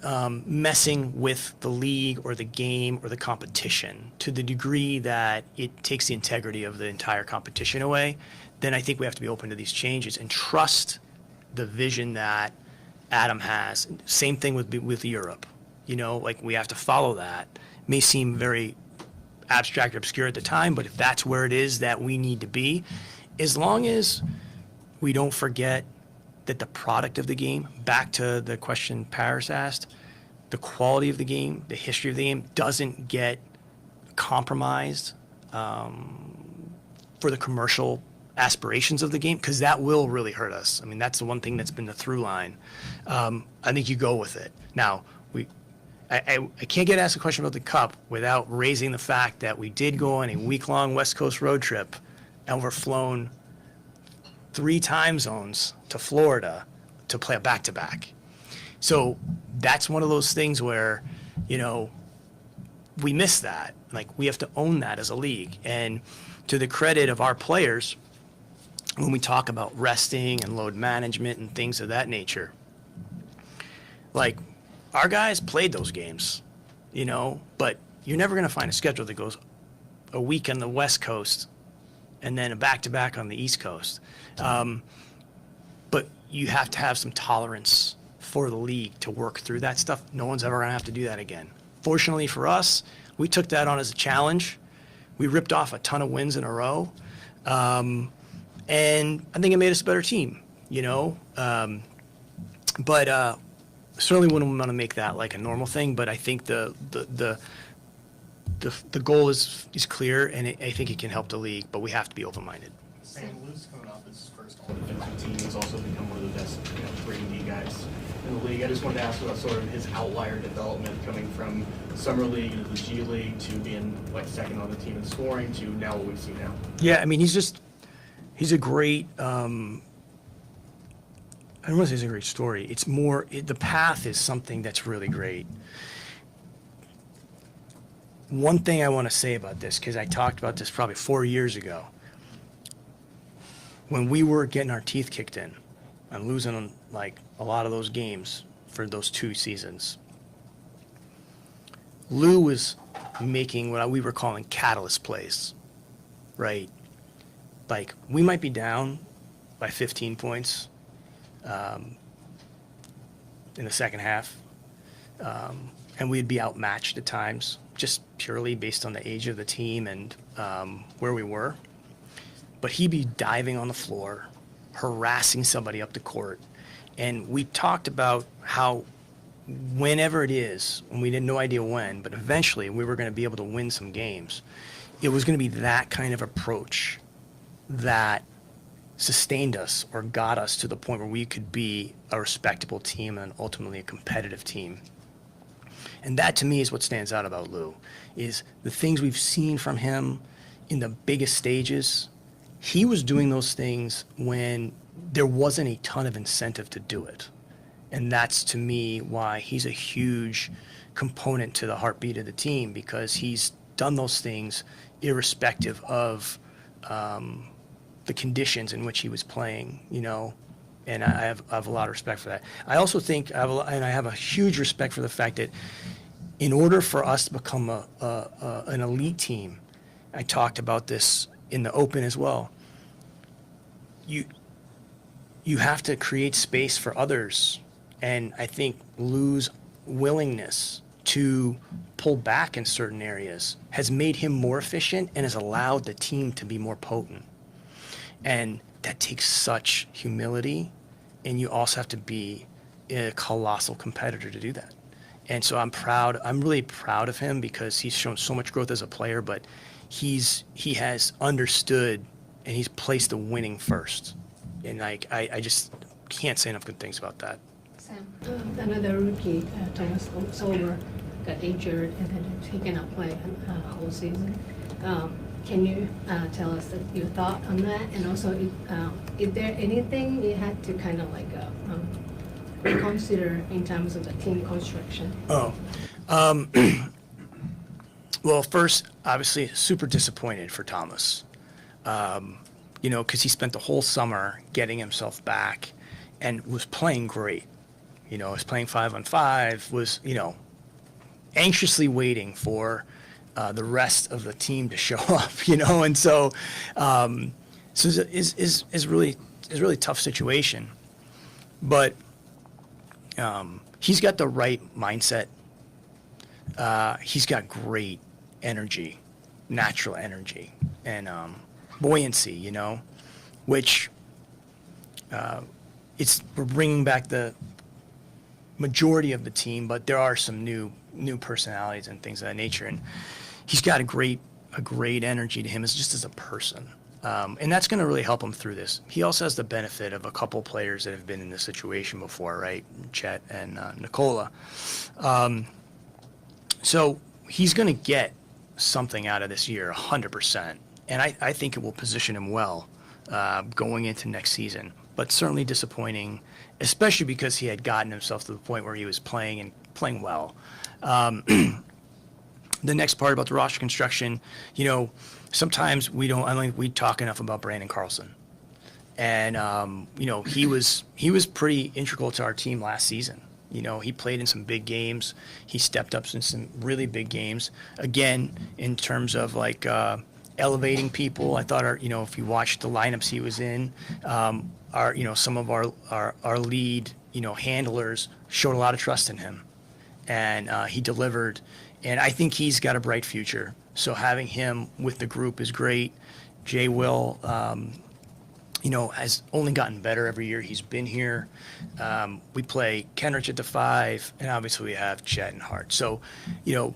A: messing with the league or the game or the competition to the degree that it takes the integrity of the entire competition away. Then I think we have to be open to these changes and trust the vision that Adam has. Same thing with Europe. We have to follow that. It may seem very abstract or obscure at the time, but if that's where it is that we need to be, as long as we don't forget that the product of the game, back to the question Paris asked, the quality of the game, the history of the game doesn't get compromised for the commercial aspirations of the game, because that will really hurt us. I mean, that's the one thing that's been the through line. I think you go with it. Now, I can't get asked a question about the Cup without raising the fact that we did go on a week-long West Coast road trip, and we're flown 3 time zones to Florida to play a back-to-back. So that's one of those things where, we miss that. We have to own that as a league. And to the credit of our players, when we talk about resting and load management and things of that nature, our guys played those games, but you're never going to find a schedule that goes a week on the West Coast and then a back-to-back on the East Coast. But you have to have some tolerance for the league to work through that stuff. No one's ever going to have to do that again. Fortunately for us, we took that on as a challenge. We ripped off a ton of wins in a row. And I think it made us a better team, But certainly wouldn't want to make that like a normal thing, but I think the goal is clear, and I think it can help the league, but we have to be open-minded.
O: Sam, Lou's coming off his first all-defensive team. He's also become one of the best 3-and-D guys in the league. I just wanted to ask about sort of his outlier development coming from Summer League to the G League to being second on the team in scoring to now what we see now.
A: Yeah, I mean, he's a great, I don't want to say it's a great story. It's more, the path is something that's really great. One thing I want to say about this, because I talked about this probably 4 years ago, when we were getting our teeth kicked in and losing a lot of those games for those 2 seasons, Lou was making what we were calling catalyst plays, right? We might be down by 15 points in the second half, and we'd be outmatched at times, just purely based on the age of the team and where we were. But he'd be diving on the floor, harassing somebody up the court, And we talked about how whenever it is, and we had no idea when, but eventually we were going to be able to win some games. It was going to be that kind of approach that sustained us or got us to the point where we could be a respectable team and ultimately a competitive team. And that to me is what stands out about Lou, is the things we've seen from him in the biggest stages. He was doing those things when there wasn't a ton of incentive to do it. And that's to me why he's a huge component to the heartbeat of the team, because he's done those things irrespective of the conditions in which he was playing, you know, and I have a lot of respect for that. I also think, I have a huge respect for the fact that in order for us to become an elite team, I talked about this in the Open as well, you have to create space for others. And I think Lou's willingness to pull back in certain areas has made him more efficient and has allowed the team to be more potent. And that takes such humility, and you also have to be a colossal competitor to do that. And so I'm really proud of him, because he's shown so much growth as a player, but he has understood and he's placed the winning first. And I just can't say enough good things about that.
R: Sam, another rookie, Thomas Solber, got injured and then he cannot play a whole season. Can you tell us your thought on that? And also, is there anything you had to kind of like reconsider in terms of the team construction?
A: Well, first, obviously, super disappointed for Thomas. You know, because he spent the whole summer getting himself back and was playing great. You know, was playing 5-on-5, was, you know, anxiously waiting for the rest of the team to show up, you know, and so is really tough situation, but he's got the right mindset. He's got great energy, natural energy, and buoyancy, you know, which we're bringing back the majority of the team, but there are some new personalities and things of that nature, and he's got a great energy to him just as a person, and that's going to really help him through this. He also has the benefit of a couple players that have been in this situation before, right? Chet and Nicola. So he's going to get something out of this year, 100%, and I think it will position him well going into next season. But certainly disappointing, especially because he had gotten himself to the point where he was playing well. The next part about the roster construction, you know, sometimes I don't think we talk enough about Brandon Carlson. And, you know, he was pretty integral to our team last season. You know, he played in some big games. He stepped up in some really big games. Again, in terms of like elevating people, I thought if you watched the lineups he was in, some of our lead, handlers showed a lot of trust in him, and he delivered. And I think he's got a bright future. So having him with the group is great. Jay Will, has only gotten better every year he's been here. We play Kenrich at the 5, and obviously we have Chet and Hart. So, I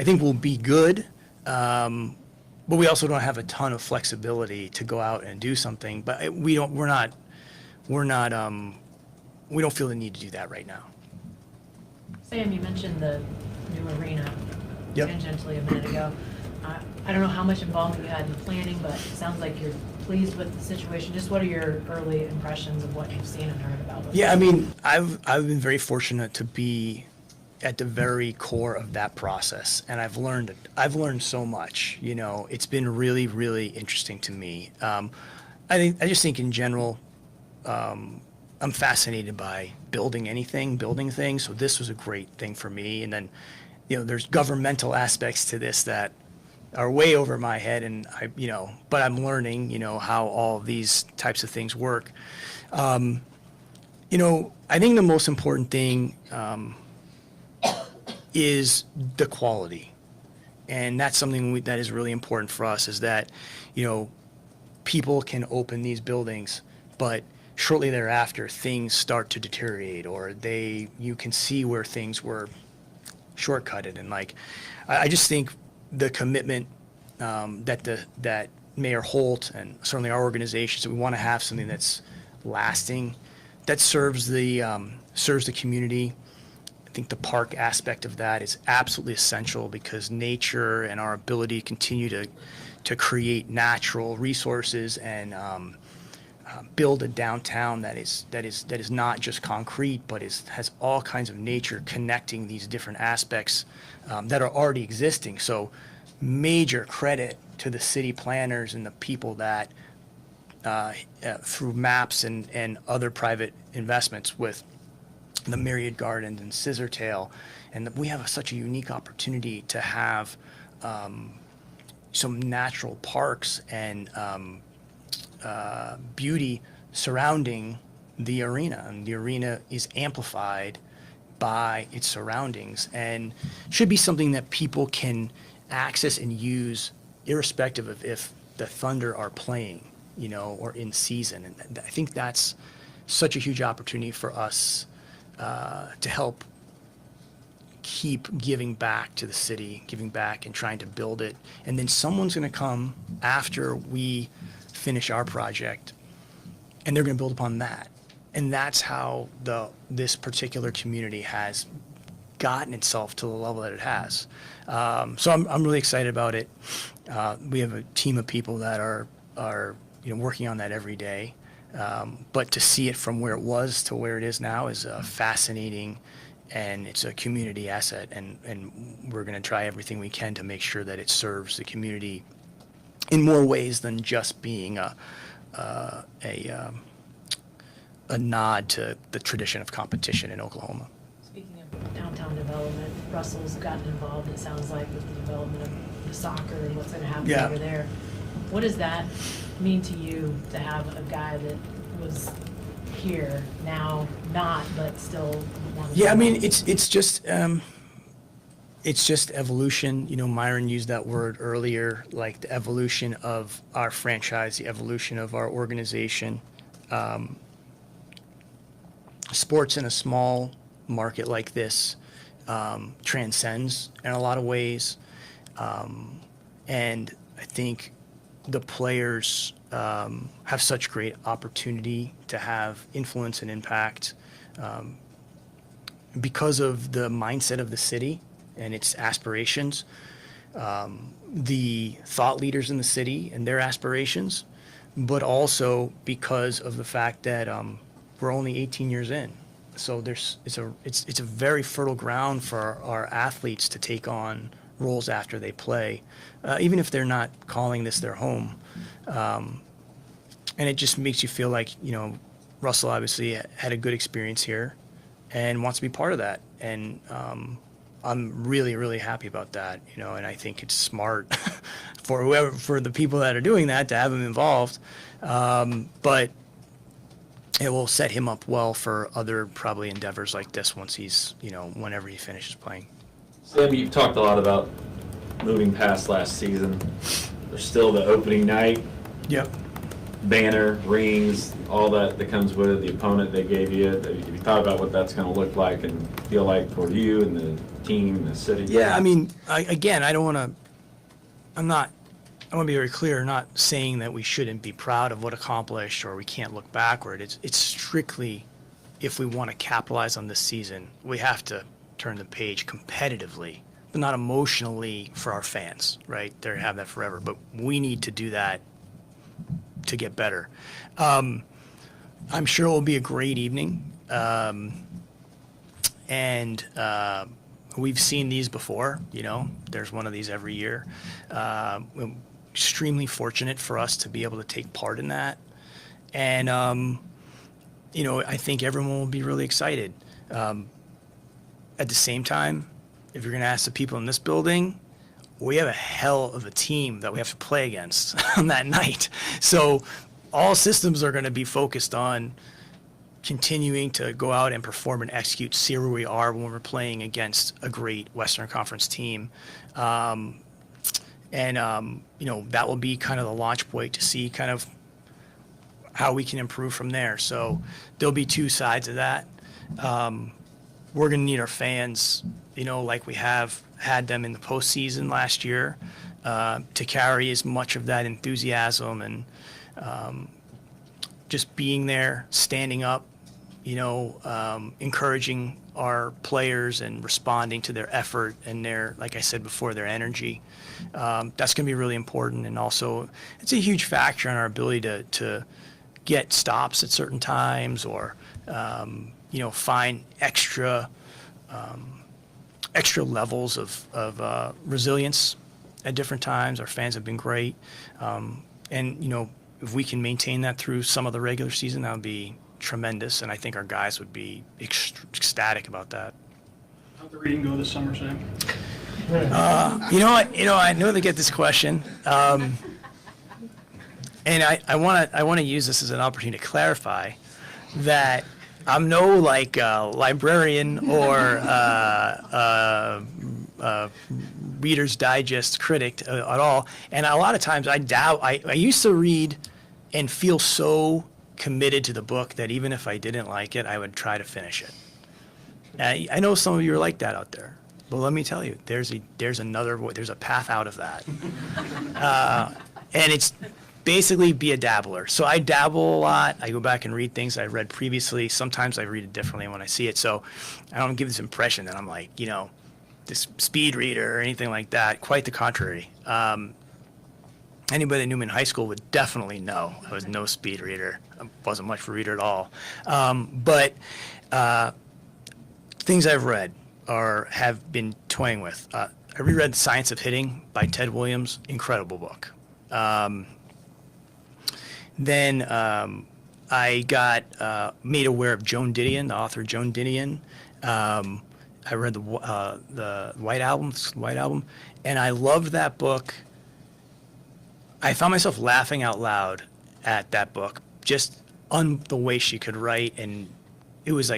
A: think we'll be good, but we also don't have a ton of flexibility to go out and do something. But we don't feel the need to do that right now.
F: Sam, you mentioned the new arena
A: Yep.
F: tangentially a minute ago. I don't know how much involvement you had in the planning, but it sounds like you're pleased with the situation. Just what are your early impressions of what you've seen and heard about it?
A: Yeah, I mean, I've been very fortunate to be at the very core of that process, and I've learned so much. It's been really, really interesting to me. I just think in general, I'm fascinated by building things. So this was a great thing for me. And then, there's governmental aspects to this that are way over my head, and but I'm learning, how all of these types of things work. I think the most important thing is the quality, and that's something that is really important for us. Is that, people can open these buildings, but shortly thereafter things start to deteriorate, or you can see where things were shortcutted. And like, I just think the commitment that Mayor Holt and certainly our organizations, that we want to have something that's lasting, that serves the community. I think the park aspect of that is absolutely essential, because nature and our ability to continue to create natural resources and build a downtown that is not just concrete, but has all kinds of nature connecting these different aspects that are already existing. So major credit to the city planners and the people that through maps and other private investments with the Myriad Gardens and Scissortail, and we have such a unique opportunity to have some natural parks and beauty surrounding the arena, and the arena is amplified by its surroundings and should be something that people can access and use irrespective of if the Thunder are playing, or in season. And I think that's such a huge opportunity for us to help keep giving back to the city, giving back and trying to build it. And then someone's going to come after we finish our project, and they're going to build upon that. And that's how this particular community has gotten itself to the level that it has. So I'm really excited about it. We have a team of people that are working on that every day. But to see it from where it was to where it is now is fascinating, and it's a community asset. And we're going to try everything we can to make sure that it serves the community in more ways than just being a nod to the tradition of competition in Oklahoma.
F: Speaking of downtown development, Russell's gotten involved, it sounds like, with the development of the soccer and what's going to happen over there. What does that mean to you to have a guy that was here now not, but still wants to?
A: Yeah, I mean, it's just evolution. Myron used that word earlier, like the evolution of our franchise, the evolution of our organization. Sports in a small market like this transcends in a lot of ways. And I think the players have such great opportunity to have influence and impact because of the mindset of the city and its aspirations, the thought leaders in the city and their aspirations, but also because of the fact that we're only 18 years in. So it's a very fertile ground for our athletes to take on roles after they play, even if they're not calling this their home. And it just makes you feel like, Russell obviously had a good experience here and wants to be part of that. And I'm really, really happy about that, and I think it's smart for the people that are doing that to have him involved. But it will set him up well for other probably endeavors like this once he's, whenever he finishes playing.
K: Sam, you've talked a lot about moving past last season. There's still the opening night.
A: Yep.
K: Banner, rings, all that comes with it, the opponent they gave you. Have you thought about what that's going to look like and feel like for you and the team and the city?
A: Yeah, I mean, I want to be very clear, not saying that we shouldn't be proud of what accomplished or we can't look backward. It's strictly, if we want to capitalize on this season, we have to turn the page competitively, but not emotionally for our fans, right? They have that forever, but we need to do that to get better. I'm sure it will be a great evening. And we've seen these before, there's one of these every year. Extremely fortunate for us to be able to take part in that. And, I think everyone will be really excited. At the same time, if you're going to ask the people in this building, we have a hell of a team that we have to play against on that night. So all systems are going to be focused on continuing to go out and perform and execute, see where we are when we're playing against a great Western Conference team. That will be kind of the launch point to see kind of how we can improve from there. So there'll be two sides of that. We're going to need our fans, like we have had them in the postseason last year, to carry as much of that enthusiasm and just being there, standing up, encouraging our players and responding to their effort and their, like I said before, their energy. That's going to be really important. And also, it's a huge factor in our ability to get stops at certain times or, find extra levels of resilience at different times. Our fans have been great. And, if we can maintain that through some of the regular season, that would be tremendous. And I think our guys would be ecstatic about that.
P: How'd the reading go this summer, Sam?
A: I know they get this question. And I want to use this as an opportunity to clarify that I'm no librarian or Reader's Digest critic at all. And a lot of times I used to read and feel so committed to the book that even if I didn't like it, I would try to finish it. I know some of you are like that out there, but let me tell you, there's a path out of that. And it's basically be a dabbler. So I dabble a lot. I go back and read things I read previously. Sometimes I read it differently when I see it. So I don't give this impression that I'm this speed reader or anything like that. Quite the contrary. Anybody that knew me in high school would definitely know I was no speed reader. I wasn't much of a reader at all. But things I've read have been toying with. I reread The Science of Hitting by Ted Williams. Incredible book. Then I got made aware of Joan Didion, the author Joan Didion. I read the White Album, and I loved that book. I found myself laughing out loud at that book, just on the way she could write, and it was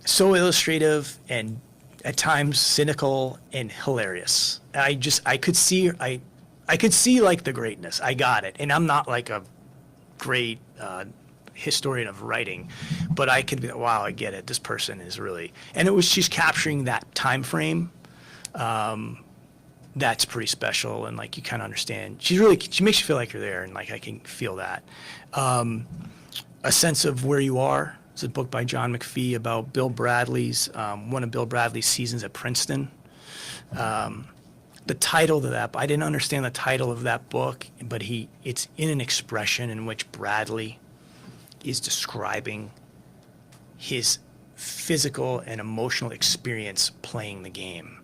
A: so illustrative and at times cynical and hilarious. I could see the greatness. I got it, and I'm not a great historian of writing, but I could be, wow, I get it. This person is really, and she's capturing that time frame. That's pretty special, and you kind of understand. She makes you feel like you're there, and I can feel that. A Sense of Where You Are. It's a book by John McPhee about Bill Bradley's, one of Bill Bradley's seasons at Princeton. The title of that, I didn't understand the title of that book, but it's in an expression in which Bradley is describing his physical and emotional experience playing the game.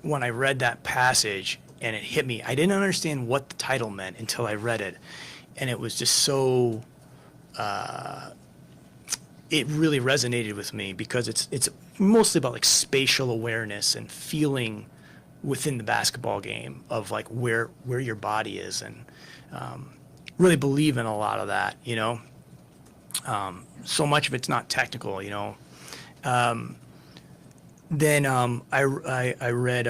A: When I read that passage and it hit me, I didn't understand what the title meant until I read it. And it was just so, it really resonated with me because it's mostly about spatial awareness and feeling within the basketball game of where your body is, and really believe in a lot of that, so much of it's not technical, Then I read,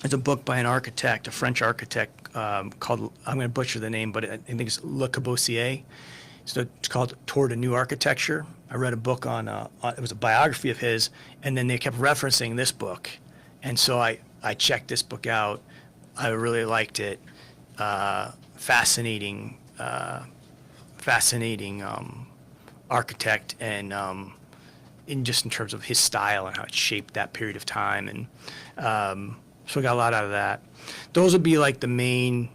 A: it's a book by an architect, a French architect called, I'm going to butcher the name, but I think it's Le Corbusier. So it's called Toward a New Architecture. I read a book on it was a biography of his, and then they kept referencing this book. And so I checked this book out. I really liked it. Fascinating architect, and in terms of his style and how it shaped that period of time. And so I got a lot out of that. Those would be the main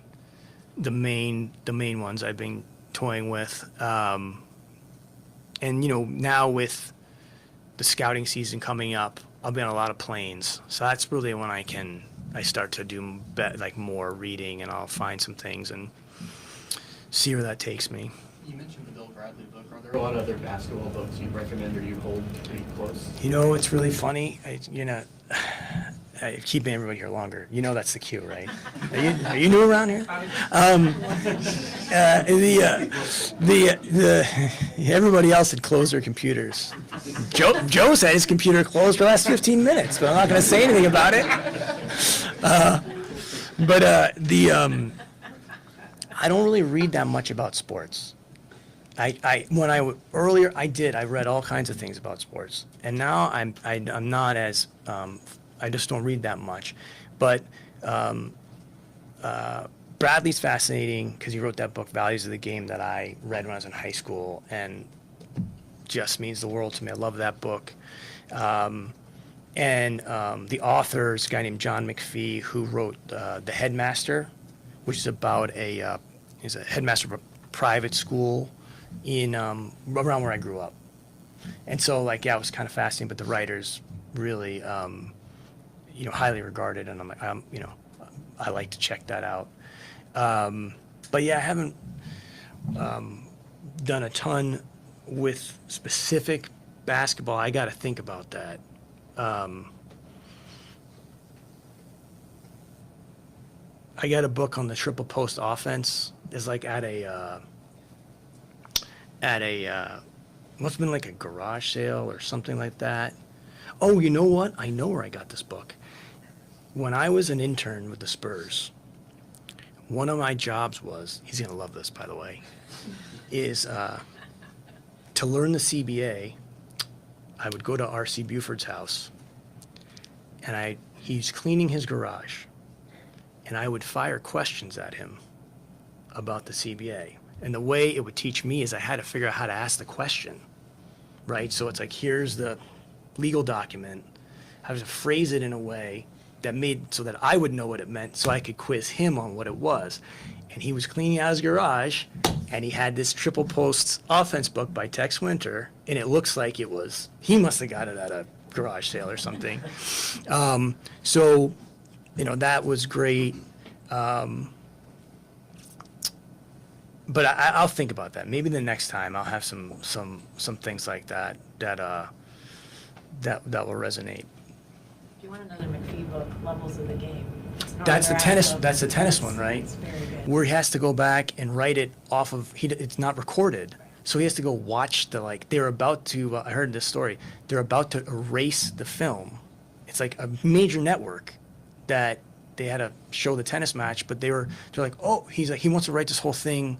A: ones I've been toying with. And now with the scouting season coming up, I'll be on a lot of planes. So that's really when I start to do more reading, and I'll find some things and see where that takes me.
O: You mentioned the Bill Bradley book. Are there a lot of other basketball books you recommend or you hold pretty close?
A: It's really funny. I keeping everybody here longer. That's the cue, right? Are you new around here? Everybody else had closed their computers. Joe's had his computer closed for the last 15 minutes, but I'm not going to say anything about it. I don't really read that much about sports. Earlier I did. I read all kinds of things about sports, and now I'm not as I just don't read that much. But Bradley's fascinating because he wrote that book, Values of the Game, that I read when I was in high school, and just means the world to me. I love that book. And the author is a guy named John McPhee, who wrote The Headmaster, which is about he's a headmaster of a private school in around where I grew up. And so, like, yeah, it was kind of fascinating, but the writer's really, highly regarded, and I'm like, I like to check that out. But yeah, I haven't done a ton with specific basketball. I got to think about that. I got a book on the triple post offense. It's like at a must have been like a garage sale or something like that. Oh, you know what? I know where I got this book. When I was an intern with the Spurs, one of my jobs was, he's gonna love this, by the way, is to learn the CBA. I would go to R.C. Buford's house, and he's cleaning his garage, and I would fire questions at him about the CBA. And the way it would teach me is I had to figure out how to ask the question, right? So it's like, here's the legal document. I was to phrase it in a way that made so that I would know what it meant, so I could quiz him on what it was. And he was cleaning out his garage, and he had this triple posts offense book by Tex Winter, and it looks like he must have got it at a garage sale or something. So, that was great. But I'll think about that. Maybe the next time I'll have some things like that will resonate.
F: If you want another McPhee book, Levels of the Game.
A: That's the tennis one, right?
F: It's very good.
A: Where he has to go back and write it off of, it's not recorded. So he has to go watch they're about to, I heard this story, they're about to erase the film. It's like a major network that they had to show the tennis match, but they're like, oh, he wants to write this whole thing.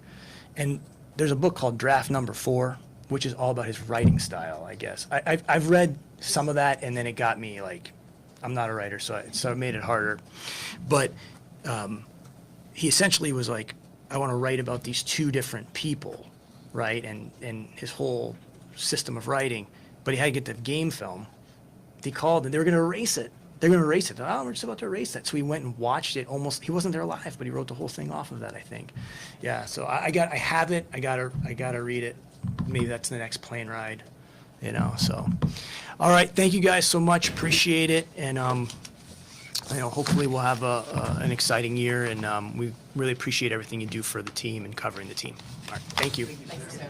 A: And there's a book called Draft Number 4, which is all about his writing style, I guess. I've read some of that, and then it got me like, I'm not a writer, so it made it harder. But he essentially was like, I want to write about these two different people, right? And his whole system of writing. But he had to get the game film. They called, and they were going to erase it. They're going to erase it. Oh, we're just about to erase that. So he went and watched it almost. He wasn't there live, but he wrote the whole thing off of that, I think. Yeah, so I have it. I gotta read it. Maybe that's the next plane ride, so. All right, thank you guys so much. Appreciate it. And, hopefully we'll have an exciting year. And we really appreciate everything you do for the team and covering the team. All right, thank you.
F: Thanks, Tim.